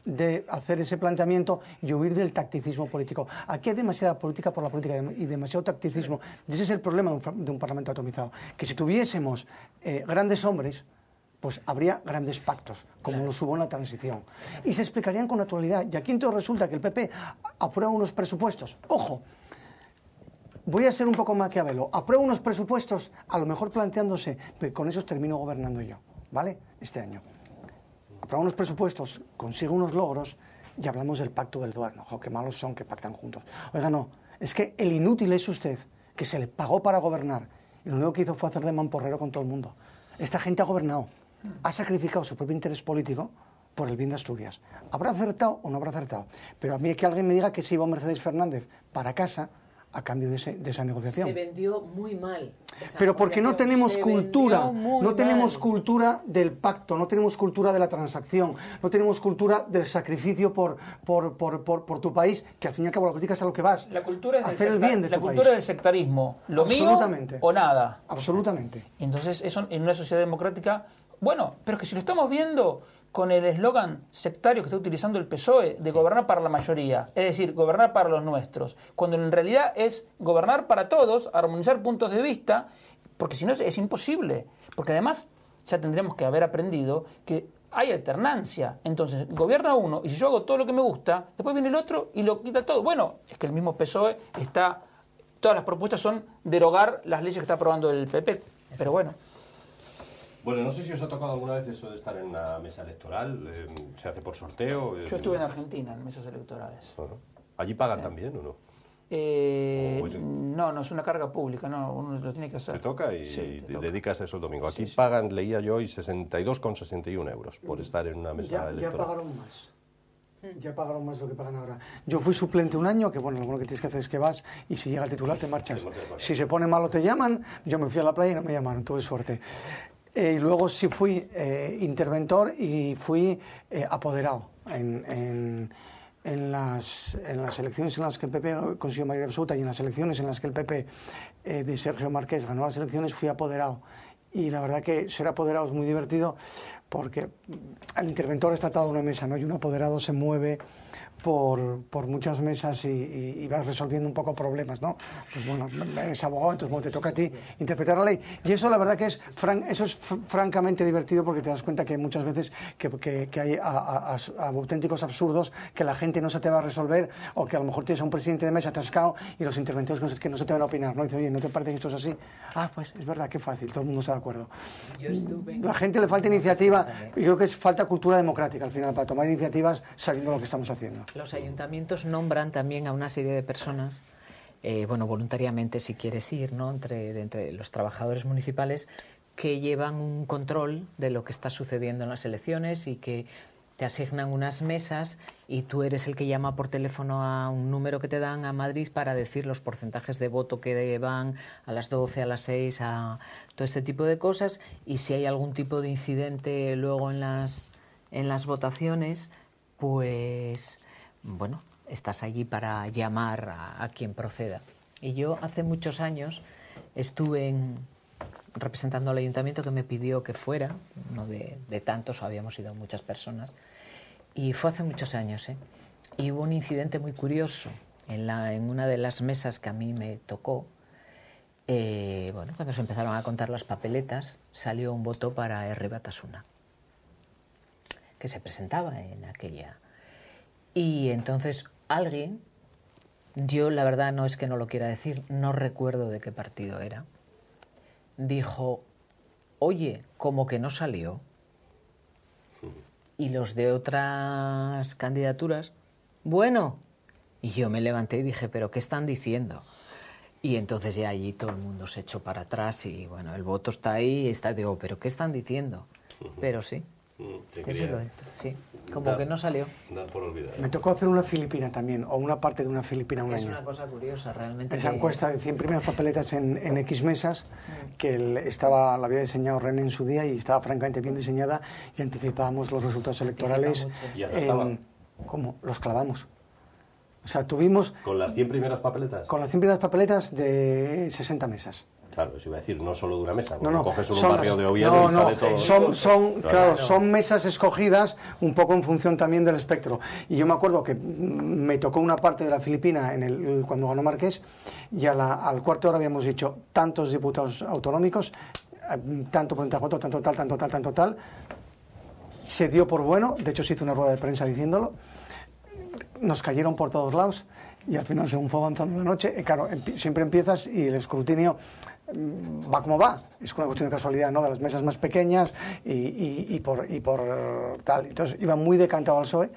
de hacer ese planteamiento y huir del tacticismo político. Aquí hay demasiada política por la política y demasiado tacticismo. Y ese es el problema de un parlamento atomizado. Que si tuviésemos grandes hombres, pues habría grandes pactos, como los hubo en la transición. Y se explicarían con naturalidad. Y aquí entonces resulta que el PP aprueba unos presupuestos. ¡Ojo! Voy a ser un poco maquiavelo. Aprueba unos presupuestos, a lo mejor planteándose, pero con esos termino gobernando yo, ¿vale? Este año. Aprueba unos presupuestos, consigue unos logros y hablamos del pacto del duerno. ¡Ojo, qué malos son que pactan juntos! Oiga, no, es que el inútil es usted, que se le pagó para gobernar y lo único que hizo fue hacer de mamporrero con todo el mundo. Esta gente ha gobernado. Ha sacrificado su propio interés político por el bien de Asturias. ¿Habrá acertado o no habrá acertado? Pero a mí que alguien me diga que se iba Mercedes Fernández para casa a cambio de esa negociación. Se vendió muy mal. Pero porque no tenemos cultura, no tenemos cultura del pacto, no tenemos cultura de la transacción, no tenemos cultura del sacrificio por tu país, que al fin y al cabo la política es a lo que vas. La cultura es hacer el bien de tu país. La cultura del sectarismo, lo mío o nada. Absolutamente. Entonces, eso en una sociedad democrática, bueno, pero es que si lo estamos viendo con el eslogan sectario que está utilizando el PSOE de gobernar para la mayoría, es decir, gobernar para los nuestros, cuando en realidad es gobernar para todos, armonizar puntos de vista, porque si no es imposible, porque además ya tendríamos que haber aprendido que hay alternancia, entonces gobierna uno y si yo hago todo lo que me gusta, después viene el otro y lo quita todo. Bueno, es que el mismo PSOE está, todas las propuestas son derogar las leyes que está aprobando el PP, pero bueno. Bueno, no sé si os ha tocado alguna vez eso de estar en una mesa electoral, se hace por sorteo. Yo estuve en Argentina en mesas electorales. Bueno, ¿allí pagan también o no? No, es una carga pública, no, uno lo tiene que hacer. Te toca y sí, te toca. Dedicas eso el domingo. Aquí Sí. pagan, leía yo hoy, 62,61 euros por estar en una mesa electoral. Ya pagaron más. Ya pagaron más lo que pagan ahora. Yo fui suplente un año, que bueno, lo bueno que tienes que hacer es que vas y si llega el titular te marchas. Si se pone malo te llaman, yo me fui a la playa y no me llamaron, tuve suerte. Y luego sí fui interventor y fui apoderado en las elecciones en las que el PP consiguió mayoría absoluta y en las elecciones en las que el PP de Sergio Marqués ganó las elecciones, fui apoderado. Y la verdad que ser apoderado es muy divertido porque el interventor está atado a una mesa, ¿no? Y un apoderado se mueve por muchas mesas y vas resolviendo un poco problemas, ¿no? Pues bueno, eres abogado, entonces bueno, te toca a ti interpretar la ley. Y eso la verdad que es francamente divertido porque te das cuenta que hay muchas veces que hay auténticos absurdos que la gente no se te va a resolver o que a lo mejor tienes a un presidente de mesa atascado y los interventores que no se te van a opinar, ¿no? Y dice, oye, ¿no te parece que esto es así? Ah, pues es verdad, qué fácil, todo el mundo está de acuerdo. La gente le falta iniciativa y creo que es falta cultura democrática al final para tomar iniciativas sabiendo lo que estamos haciendo. Los ayuntamientos nombran también a una serie de personas, bueno, voluntariamente si quieres ir, ¿no? Entre los trabajadores municipales que llevan un control de lo que está sucediendo en las elecciones y que te asignan unas mesas y tú eres el que llama por teléfono a un número que te dan a Madrid para decir los porcentajes de voto que van a las 12, a las 6, a todo este tipo de cosas y si hay algún tipo de incidente luego en las votaciones, pues bueno, estás allí para llamar a quien proceda. Y yo hace muchos años estuve representando al ayuntamiento que me pidió que fuera, uno de tantos, habíamos ido muchas personas, y fue hace muchos años, y hubo un incidente muy curioso en una de las mesas que a mí me tocó. Bueno, cuando se empezaron a contar las papeletas, salió un voto para R. Batasuna, que se presentaba en aquella. Y entonces alguien, yo la verdad no es que no lo quiera decir, no recuerdo de qué partido era, dijo, oye, como que no salió. Y los de otras candidaturas, bueno, y yo me levanté y dije, ¿pero qué están diciendo? Y entonces ya allí todo el mundo se echó para atrás y bueno, el voto está ahí, digo, ¿pero qué están diciendo? Pero sí, sí, como que no salió. Dar por olvidar. Me tocó hacer una filipina también, o una parte de una filipina un Es año. una cosa curiosa, realmente. Esa encuesta de 100 primeras papeletas en X mesas, que la había diseñado René en su día y estaba francamente bien diseñada y anticipábamos los resultados electorales. ¿Y acertaba? ¿Cómo? Los clavamos. O sea, tuvimos... ¿Con las 100 primeras papeletas? Con las 100 primeras papeletas de 60 mesas. Claro, eso iba a decir, no solo de una mesa, No, no, coges un son barrio las- de Oviedo y no, sale todo... son mesas escogidas un poco en función también del espectro. Y yo me acuerdo que me tocó una parte de la Filipina cuando ganó Marqués y al cuarto hora habíamos dicho tantos diputados autonómicos, tanto por voto, tanto tal, tanto tal, tanto tal. Se dio por bueno, de hecho se hizo una rueda de prensa diciéndolo. Nos cayeron por todos lados y al final, según fue avanzando la noche, claro, siempre empiezas y el escrutinio va como va. Es una cuestión de casualidad, ¿no? De las mesas más pequeñas y por tal. Entonces iba muy decantado al PSOE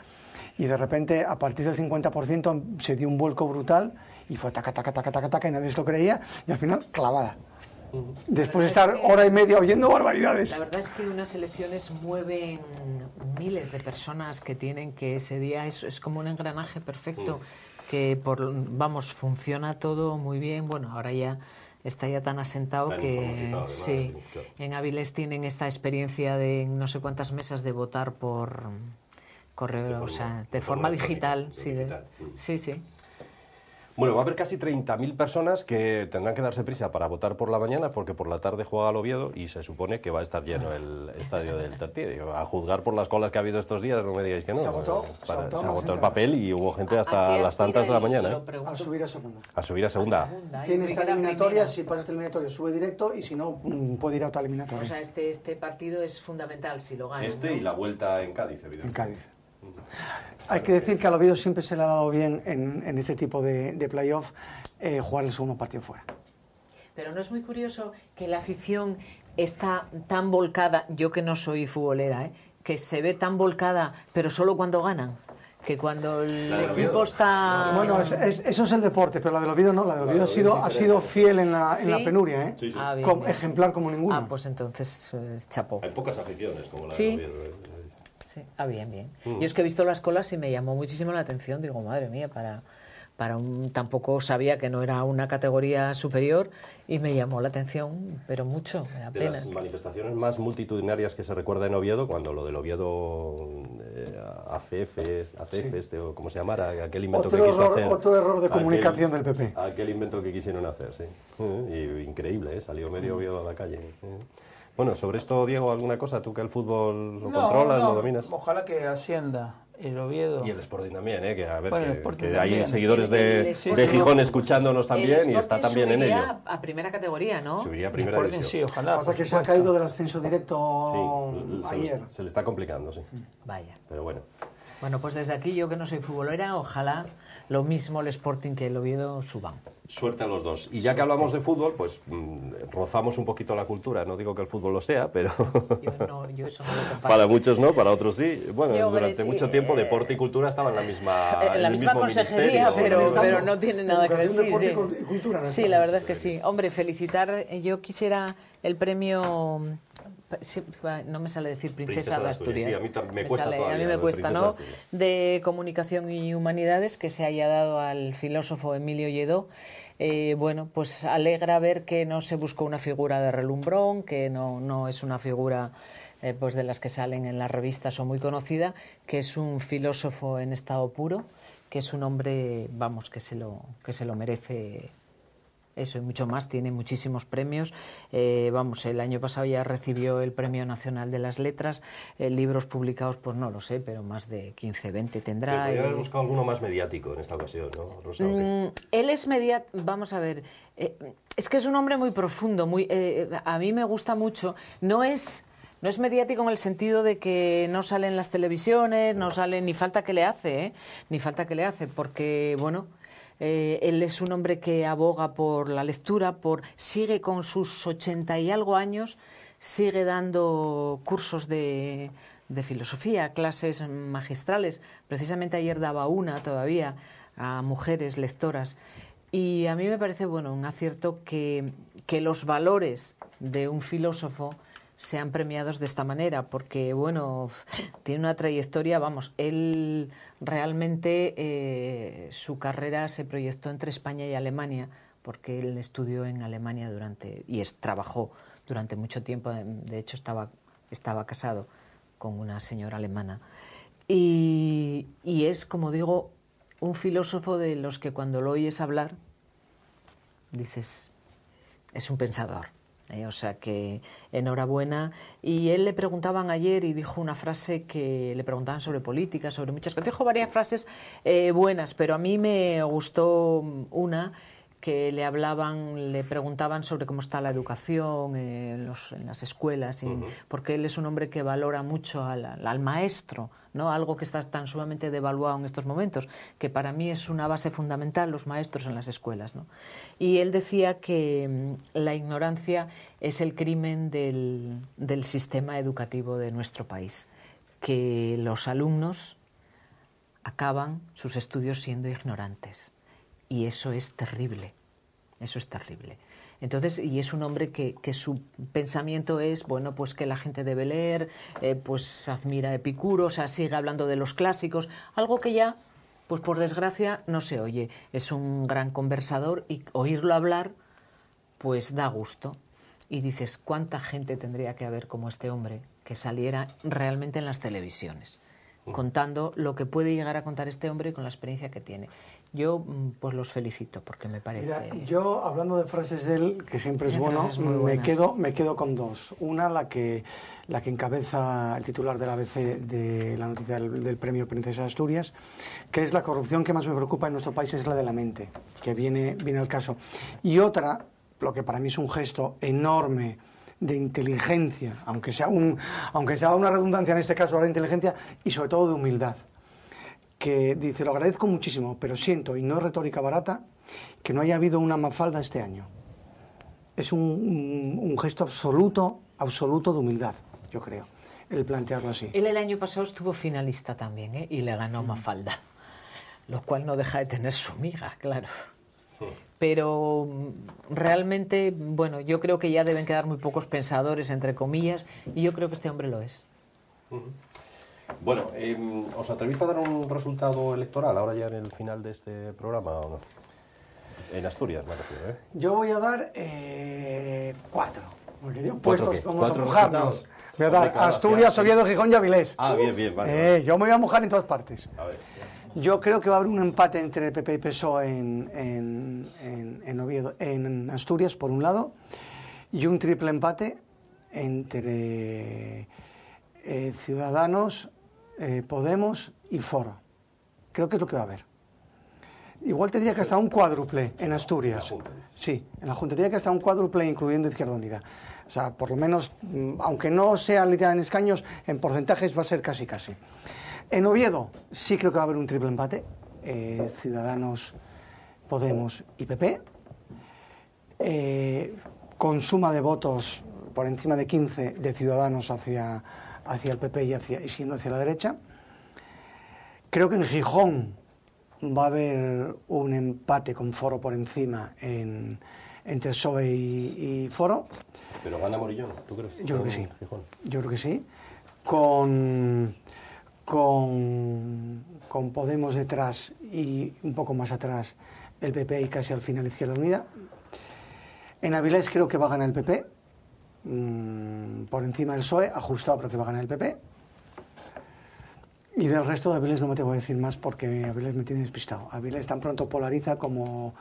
y de repente, a partir del 50%, se dio un vuelco brutal y fue taca, taca, taca, taca, taca y nadie se lo creía y al final, clavada. Después de estar hora y media oyendo barbaridades. La verdad es que unas elecciones mueven miles de personas que tienen que ese día es como un engranaje perfecto que funciona todo muy bien. Bueno, ahora ya está ya tan asentado Tan que informatizado, además, sí, claro. en Avilés tienen esta experiencia de no sé cuántas mesas de votar por correo, de forma digital, sí. Bueno, va a haber casi 30.000 personas que tendrán que darse prisa para votar por la mañana porque por la tarde juega el Oviedo y se supone que va a estar lleno el estadio del Tartiere. A juzgar por las colas que ha habido estos días, no me digáis que no. Se agotó el papel y hubo gente hasta las tantas de la mañana. A subir a segunda. A subir a segunda. Tiene esta eliminatoria, si pasa esta eliminatoria sube directo y si no puede ir a otra eliminatoria. O sea, este partido es fundamental si lo gana. Y la vuelta en Cádiz, evidentemente. En Cádiz. Hay que decir que al Oviedo siempre se le ha dado bien en este tipo de playoff jugar el segundo partido fuera. Pero no es muy curioso que la afición está tan volcada, yo que no soy futbolera, que se ve tan volcada, pero solo cuando ganan, que cuando el equipo está... Bueno, eso es el deporte, pero la del Oviedo no, la del Oviedo ha sido fiel en la penuria, Sí. Bien. Ejemplar como ninguna. Pues entonces chapó. Hay pocas aficiones como la Sí. del Oviedo. Sí. Bien. Yo es que he visto las colas y me llamó muchísimo la atención. Digo, madre mía, tampoco sabía que no era una categoría superior y me llamó la atención, pero mucho, me da De pena. las manifestaciones más multitudinarias que se recuerda en Oviedo, cuando lo del Oviedo ACF, o como se llamara, aquel invento que quiso hacer. Otro error de comunicación del PP. Aquel invento que quisieron hacer, sí. Increíble, salió medio Oviedo a la calle. Bueno, sobre esto, Diego, ¿alguna cosa? Tú que el fútbol lo controlas, lo dominas. Ojalá que ascienda el Oviedo. Y el Sporting también, que a ver, Bueno, el que Sporting hay también. seguidores de Sporting- Gijón escuchándonos también y está también en ello. Subiría a primera categoría, ¿no? Subiría a El primera Sporting, división. sí, ojalá. Pasa por que se ha supuesto. caído del ascenso directo Sí, ayer. se le está complicando, sí. Vaya. Pero bueno. Bueno, pues desde aquí, yo que no soy futbolera, ojalá lo mismo el Sporting que el Oviedo suban. Suerte a los dos. Y ya que hablamos de fútbol, pues rozamos un poquito la cultura. No digo que el fútbol lo sea, pero Yo eso no lo comparto. para muchos no, para otros sí. Bueno, Yo, hombre, durante sí, mucho tiempo deporte y cultura estaban en la misma En la el misma mismo consejería, ministerio. pero no tiene nada que ver. Educación, Sí, deporte sí. y cultura, ¿no? Sí, la verdad es que sí. Hombre, felicitar, yo quisiera el premio... sí, no me sale decir Princesa de Asturias. Sí, a mí me cuesta todavía. A mí lo me de cuesta, Princesa ¿no? de Asturias. De Comunicación y Humanidades, que se haya dado al filósofo Emilio Lledó. Bueno, pues alegra ver que no se buscó una figura de relumbrón, que no es una figura pues de las que salen en las revistas o muy conocida, que es un filósofo en estado puro, que es un hombre, vamos, que se lo merece eso y mucho más, tiene muchísimos premios. Vamos, el año pasado ya recibió el Premio Nacional de las Letras, libros publicados, pues no lo sé, pero más de 15, 20 tendrá. Podría haber buscado alguno más mediático en esta ocasión, ¿no, Rosa? Él es vamos a ver, es que es un hombre muy profundo, a mí me gusta mucho, no es mediático en el sentido de que no sale en las televisiones, no sale, ni falta que le hace, porque, bueno, él es un hombre que aboga por la lectura, sigue con sus 80 y algo años, sigue dando cursos de filosofía, clases magistrales. Precisamente ayer daba una todavía a mujeres lectoras. Y a mí me parece, bueno, un acierto que los valores de un filósofo sean premiados de esta manera, porque, bueno, tiene una trayectoria, vamos, él realmente su carrera se proyectó entre España y Alemania, porque él estudió en Alemania trabajó durante mucho tiempo, de hecho estaba casado con una señora alemana. Y es, como digo, un filósofo de los que cuando lo oyes hablar, dices, es un pensador. O sea que enhorabuena. Y él le preguntaban ayer y dijo una frase que le preguntaban sobre política, sobre muchas cosas. Dijo varias frases buenas, pero a mí me gustó una que le preguntaban sobre cómo está la educación en las escuelas, porque él es un hombre que valora mucho al maestro, ¿no? Algo que está tan sumamente devaluado en estos momentos, que para mí es una base fundamental, los maestros en las escuelas, ¿no? Y él decía que la ignorancia es el crimen del sistema educativo de nuestro país, que los alumnos acaban sus estudios siendo ignorantes. Y eso es terrible, eso es terrible. Entonces, y es un hombre que su pensamiento es, bueno, pues que la gente debe leer, pues admira a Epicuro, o sea, sigue hablando de los clásicos, algo que ya, pues por desgracia, no se oye. Es un gran conversador y oírlo hablar, pues da gusto. Y dices, ¿cuánta gente tendría que haber como este hombre que saliera realmente en las televisiones, contando lo que puede llegar a contar este hombre con la experiencia que tiene? Yo pues los felicito porque me parece... Mira, yo, hablando de frases de él, que siempre es bueno, me quedo con dos. Una, la que encabeza el titular del ABC de la noticia del Premio Princesa de Asturias, que es: la corrupción que más me preocupa en nuestro país es la de la mente, que viene al caso. Y otra, lo que para mí es un gesto enorme de inteligencia, aunque sea una redundancia en este caso, la inteligencia, y sobre todo de humildad, que dice: lo agradezco muchísimo, pero siento, y no es retórica barata, que no haya habido una Mafalda este año. Es un gesto absoluto de humildad, yo creo, el plantearlo así. Él el año pasado estuvo finalista también, y le ganó Mafalda, lo cual no deja de tener su miga, claro. Pero realmente, bueno, yo creo que ya deben quedar muy pocos pensadores, entre comillas, y yo creo que este hombre lo es. Bueno, ¿os atreviste a dar un resultado electoral ahora ya en el final de este programa o no? En Asturias, me refiero, ¿eh? Yo voy a dar 4. Porque yo puestos vamos a mojarnos. Voy a dar Complicado, Asturias, sí. Oviedo, Gijón y Avilés. Ah, bien, vale. Yo me voy a mojar en todas partes. A ver. Yo creo que va a haber un empate entre PP y PSOE en Oviedo, en Asturias, por un lado, y un triple empate entre Ciudadanos, Podemos y Foro. Creo que es lo que va a haber. Igual tendría que estar un cuádruple en Asturias. Sí, en la Junta tendría que estar un cuádruple incluyendo Izquierda Unida. O sea, por lo menos, aunque no sea literal en escaños, en porcentajes va a ser casi. En Oviedo sí creo que va a haber un triple empate. Ciudadanos, Podemos y PP. Con suma de votos por encima de 15 de Ciudadanos hacia el PP y siendo hacia la derecha. Creo que en Gijón va a haber un empate con Foro por encima entre PSOE y Foro. ¿Pero gana Morillón, tú crees? Yo creo que sí. Gijón. Yo creo que sí. Con Podemos detrás y un poco más atrás el PP y casi al final Izquierda Unida. En Avilés creo que va a ganar el PP. Por encima del PSOE, ajustado, pero que va a ganar el PP. Y del resto de Avilés no me tengo que decir más porque Avilés me tiene despistado. Avilés tan pronto polariza como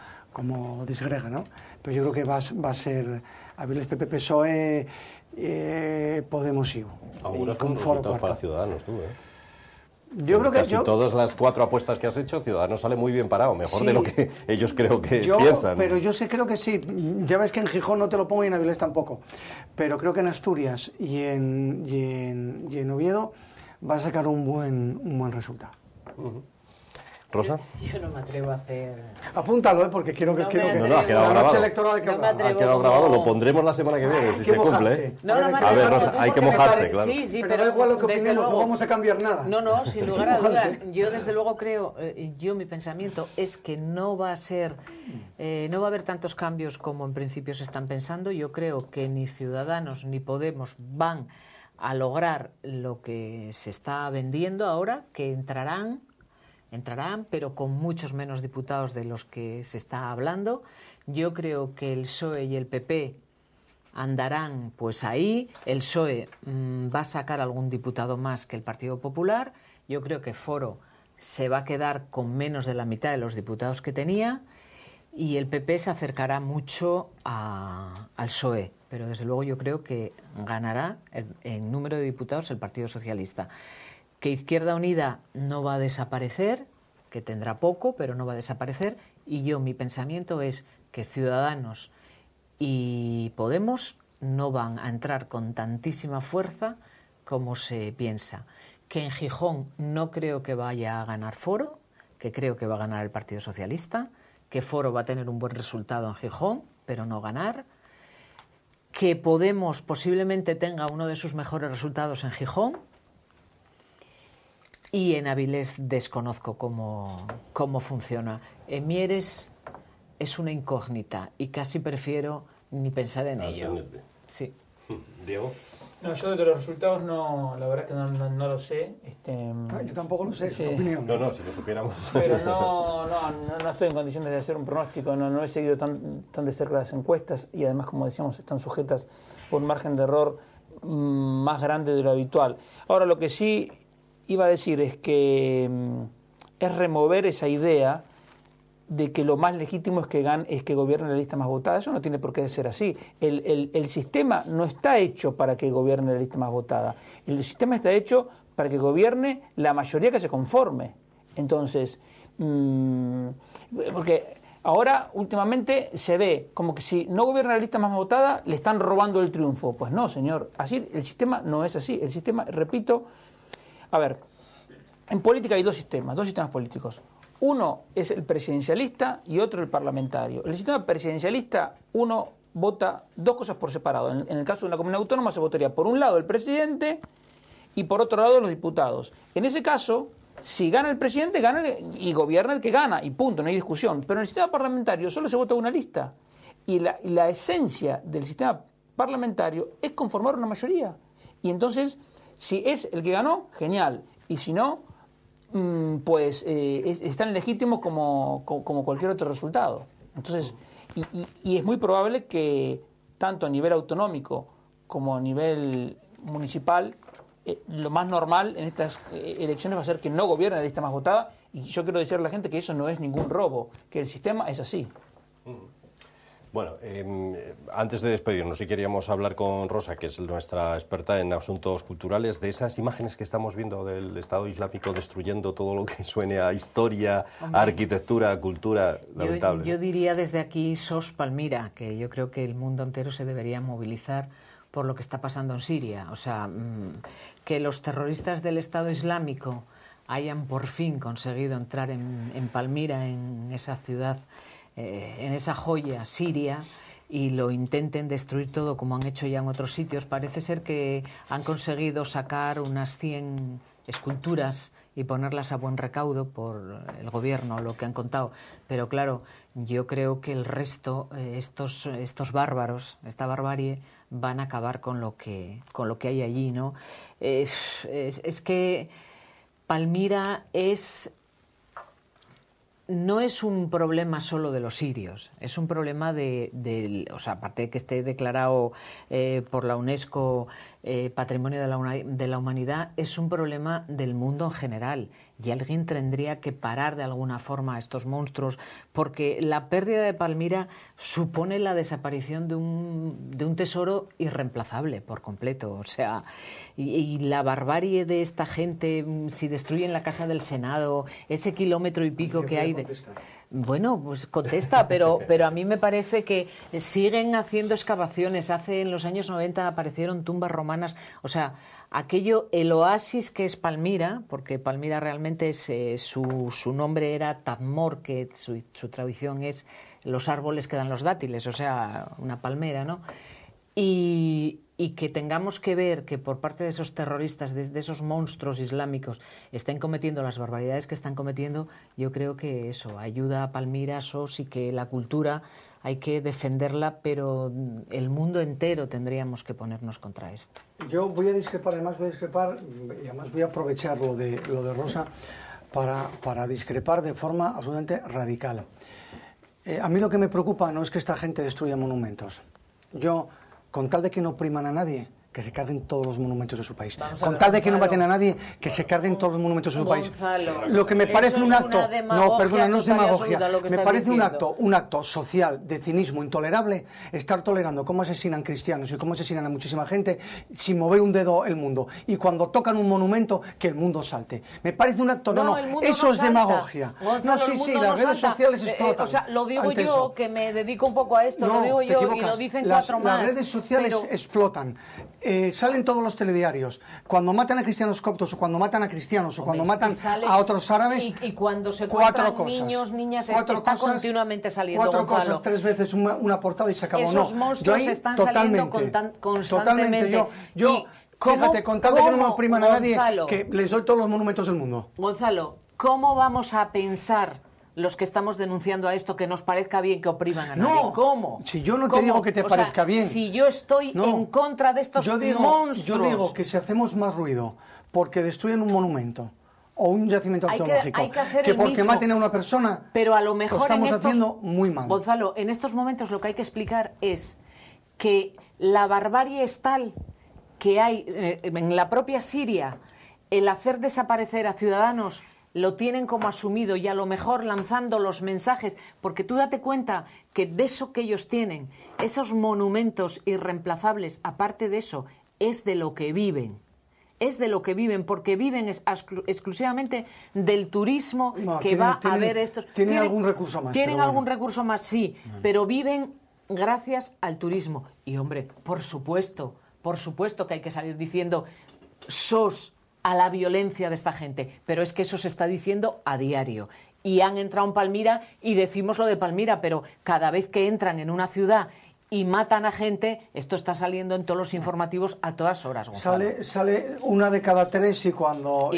disgrega, ¿no? Pero yo creo que va a ser Avilés, PP, PSOE, Podemos y Auguras con con Foro resultados para cuarto. Ciudadanos, tú, ¿eh? Yo creo que Casi todas las 4 apuestas que has hecho, Ciudadanos sale muy bien parado, mejor de lo que ellos creo que piensan. Pero yo creo que sí. Ya ves que en Gijón no te lo pongo y en Avilés tampoco. Pero creo que en Asturias y en Oviedo va a sacar un buen resultado. ¿Rosa? Yo no me atrevo a hacer... Apúntalo, porque quiero que... No quiero me que atrevo. ha quedado la grabado. noche electoral hay que No me hablar. atrevo. Ha quedado como- grabado, lo pondremos la semana que viene, si se cumple. No, no me A ver, atrevo, Rosa, tú hay que porque me mojarse, pare- claro. Sí, Pero da igual lo que desde opinemos, no luego. vamos a cambiar nada. No, sin lugar a dudas. Mojarse. Yo desde luego creo, mi pensamiento es que no va a ser, no va a haber tantos cambios como en principio se están pensando. Yo creo que ni Ciudadanos ni Podemos van a lograr lo que se está vendiendo ahora, que entrarán, pero con muchos menos diputados de los que se está hablando. Yo creo que el PSOE y el PP andarán pues ahí. El PSOE va a sacar algún diputado más que el Partido Popular. Yo creo que Foro se va a quedar con menos de la mitad de los diputados que tenía y el PP se acercará mucho al PSOE. Pero desde luego yo creo que ganará en número de diputados el Partido Socialista. Que Izquierda Unida no va a desaparecer, que tendrá poco, pero no va a desaparecer. Y mi pensamiento es que Ciudadanos y Podemos no van a entrar con tantísima fuerza como se piensa. Que en Gijón no creo que vaya a ganar Foro, que creo que va a ganar el Partido Socialista, que Foro va a tener un buen resultado en Gijón, pero no ganar, que Podemos posiblemente tenga uno de sus mejores resultados en Gijón, y en Avilés desconozco cómo funciona. En Mieres es una incógnita y casi prefiero ni pensar en ello. Abstenerte. Sí. Diego. No, yo de los resultados no, la verdad es que no lo sé. Yo tampoco lo sé, Sí. es opinión. No, si lo supiéramos. Pero no estoy en condiciones de hacer un pronóstico, no he seguido tan de cerca las encuestas y además, como decíamos, están sujetas por un margen de error más grande de lo habitual. Ahora, lo que sí iba a decir es que es remover esa idea de que lo más legítimo es que gobierne la lista más votada. Eso no tiene por qué ser así. El sistema no está hecho para que gobierne la lista más votada. El sistema está hecho para que gobierne la mayoría que se conforme. Entonces, porque ahora últimamente se ve como que si no gobierna la lista más votada, le están robando el triunfo. Pues no, señor. Así el sistema no es así. El sistema, repito, a ver, en política hay dos sistemas políticos. Uno es el presidencialista y otro el parlamentario. El sistema presidencialista, uno vota dos cosas por separado. En el caso de una comunidad autónoma se votaría por un lado el presidente y por otro lado los diputados. En ese caso, si gana el presidente, gana y gobierna el que gana, y punto, no hay discusión. Pero en el sistema parlamentario solo se vota una lista. Y la esencia del sistema parlamentario es conformar una mayoría. Y entonces, si es el que ganó, genial. Y si no, pues es tan legítimo como cualquier otro resultado. Entonces, y es muy probable que tanto a nivel autonómico como a nivel municipal, lo más normal en estas elecciones va a ser que no gobierne la lista más votada. Y yo quiero decirle a la gente que eso no es ningún robo, que el sistema es así. Bueno, antes de despedirnos, sí queríamos hablar con Rosa, que es nuestra experta en asuntos culturales, de esas imágenes que estamos viendo del Estado Islámico destruyendo todo lo que suene a historia, a arquitectura, cultura, lamentable. Yo diría desde aquí, SOS Palmira, que yo creo que el mundo entero se debería movilizar por lo que está pasando en Siria. O sea, que los terroristas del Estado Islámico hayan por fin conseguido entrar en Palmira, en esa ciudad, en esa joya siria, y lo intenten destruir todo como han hecho ya en otros sitios. Parece ser que han conseguido sacar unas 100 esculturas y ponerlas a buen recaudo por el gobierno, lo que han contado. Pero claro, yo creo que el resto, estos bárbaros, esta barbarie, van a acabar con lo que hay allí, ¿no? Es que Palmira no es un problema solo de los sirios, es un problema o sea, aparte de que esté declarado por la UNESCO patrimonio de la humanidad, es un problema del mundo en general. Y alguien tendría que parar de alguna forma a estos monstruos, porque la pérdida de Palmira supone la desaparición de un tesoro irreemplazable por completo. O sea, y la barbarie de esta gente, si destruyen la Casa del Senado, ese kilómetro y pico que hay de... Bueno, pues contesta, pero a mí me parece que siguen haciendo excavaciones. En los años 90 aparecieron tumbas romanas. O sea, aquello, el oasis que es Palmira, porque Palmira realmente es, su nombre era Tadmor, que su traducción es los árboles que dan los dátiles, o sea, una palmera, ¿no? Y que tengamos que ver que por parte de esos terroristas, de esos monstruos islámicos, estén cometiendo las barbaridades que están cometiendo, yo creo que eso ayuda a Palmira, SOS, y que la cultura hay que defenderla, pero el mundo entero tendríamos que ponernos contra esto. Yo voy a discrepar, y además voy a aprovechar lo de Rosa para discrepar de forma absolutamente radical. A mí lo que me preocupa no es que esta gente destruya monumentos. Yo, con tal de que no opriman a nadie, que se carguen todos los monumentos de su país. Con tal de que no maten a nadie, que se carguen todos los monumentos de su país. Lo que me parece un acto, no, perdona, no es demagogia, me parece un acto social de cinismo intolerable, estar tolerando cómo asesinan cristianos y cómo asesinan a muchísima gente sin mover un dedo el mundo. Y cuando tocan un monumento, que el mundo salte. Me parece un acto, eso es demagogia. Gonzalo, las redes sociales explotan. O sea, lo digo yo, que me dedico un poco a esto, lo digo yo y lo dicen cuatro más. Las redes sociales explotan. Salen todos los telediarios. Cuando matan a cristianos coptos, o cuando matan a cristianos, o cuando matan a otros árabes, y cuando se cuatro niños, niñas, está continuamente saliendo, cuatro Gonzalo. Cosas, 3 veces una portada y se acabó. Esos monstruos están saliendo constantemente. Yo fíjate, con tal de que no me opriman a nadie, que les doy todos los monumentos del mundo. Gonzalo, ¿cómo vamos a pensar los que estamos denunciando a esto que nos parezca bien que opriman a nadie? ¿Cómo? Si yo no te digo que te parezca bien. Si yo estoy en contra de estos monstruos. Yo digo que si hacemos más ruido porque destruyen un monumento o un yacimiento arqueológico, que porque maten a una persona, pero a lo mejor lo estamos haciendo muy mal. Gonzalo, en estos momentos lo que hay que explicar es que la barbarie es tal que hay en la propia Siria, el hacer desaparecer a ciudadanos lo tienen como asumido, y a lo mejor lanzando los mensajes, porque tú date cuenta que de eso que ellos tienen, esos monumentos irreemplazables, aparte de eso, es de lo que viven. Es de lo que viven, porque viven exclusivamente del turismo va a ver estos. ¿Tienen algún recurso más? Tienen algún recurso más, sí, pero viven gracias al turismo. Y hombre, por supuesto que hay que salir diciendo SOS a la violencia de esta gente, pero es que eso se está diciendo a diario. Y han entrado en Palmira y decimos lo de Palmira, pero cada vez que entran en una ciudad y matan a gente, esto está saliendo en todos los informativos a todas horas, Gonzalo. Sale una de cada 3 y cuando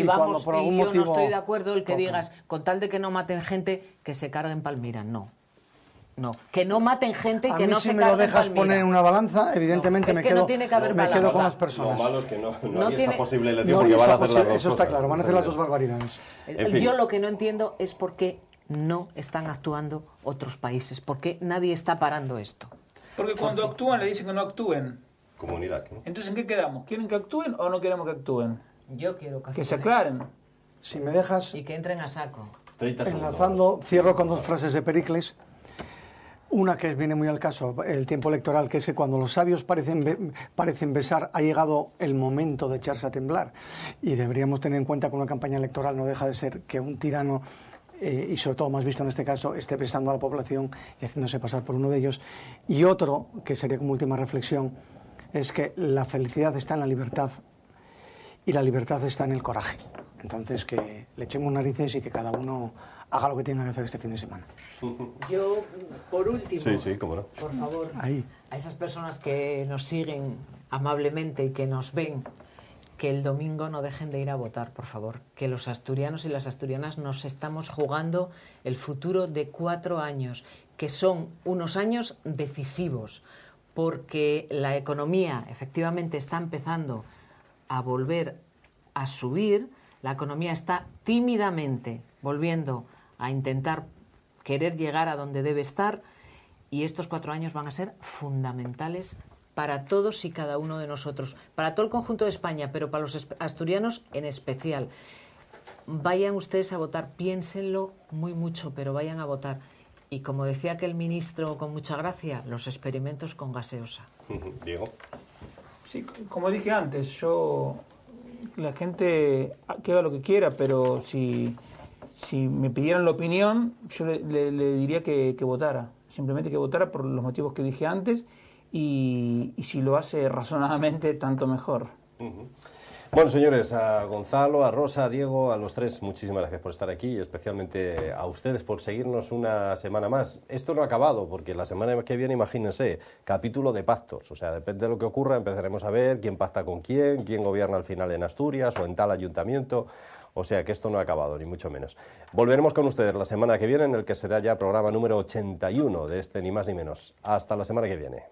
por algún motivo... yo no estoy de acuerdo el que digas, con tal de que no maten gente, que se carguen Palmira. No, que no maten gente y que no se carguen Palmira. A mí si me lo dejas poner en una balanza, evidentemente me quedo con las personas. Lo malo es que no hay esa posible elección, porque van a hacer las dos Eso está claro, van a hacer las dos barbaridades. Yo lo que no entiendo es por qué no están actuando otros países, por qué nadie está parando esto. Porque cuando actúan le dicen que no actúen. Como en Irak, ¿no? Entonces, ¿en qué quedamos? ¿Quieren que actúen o no queremos que actúen? Yo quiero que actúen. Que se aclaren. Si me dejas... Y que entren a saco. 30 segundos. Enlazando, cierro con 2 frases de Pericles. Una que viene muy al caso, el tiempo electoral, que es que cuando los sabios parecen besar, ha llegado el momento de echarse a temblar. Y deberíamos tener en cuenta que una campaña electoral no deja de ser que un tirano, y sobre todo más visto en este caso, esté besando a la población y haciéndose pasar por uno de ellos. Y otro, que sería como última reflexión, es que la felicidad está en la libertad y la libertad está en el coraje. Entonces, que le echemos narices y que cada uno haga lo que tenga que hacer este fin de semana. Yo, por último, sí, cómo no, por favor, ahí, a esas personas que nos siguen amablemente y que nos ven, que el domingo no dejen de ir a votar, por favor. Que los asturianos y las asturianas nos estamos jugando el futuro de 4 años, que son unos años decisivos, porque la economía efectivamente está empezando a volver a subir, la economía está tímidamente volviendo a intentar querer llegar a donde debe estar, y estos 4 años van a ser fundamentales para todos y cada uno de nosotros, para todo el conjunto de España, pero para los asturianos en especial. Vayan ustedes a votar, piénsenlo muy mucho, pero vayan a votar. Y como decía aquel ministro con mucha gracia, los experimentos con gaseosa. Diego. Sí, como dije antes, la gente que haga lo que quiera, pero si me pidieran la opinión, yo le diría que votara. Simplemente que votara por los motivos que dije antes y si lo hace razonadamente, tanto mejor. Bueno, señores, a Gonzalo, a Rosa, a Diego, a los tres, muchísimas gracias por estar aquí y especialmente a ustedes por seguirnos una semana más. Esto no ha acabado porque la semana que viene, imagínense, capítulo de pactos. O sea, depende de lo que ocurra, empezaremos a ver quién pacta con quién gobierna al final en Asturias o en tal ayuntamiento. O sea que esto no ha acabado, ni mucho menos. Volveremos con ustedes la semana que viene, en el que será ya programa número 81 de este Ni Más Ni Menos. Hasta la semana que viene.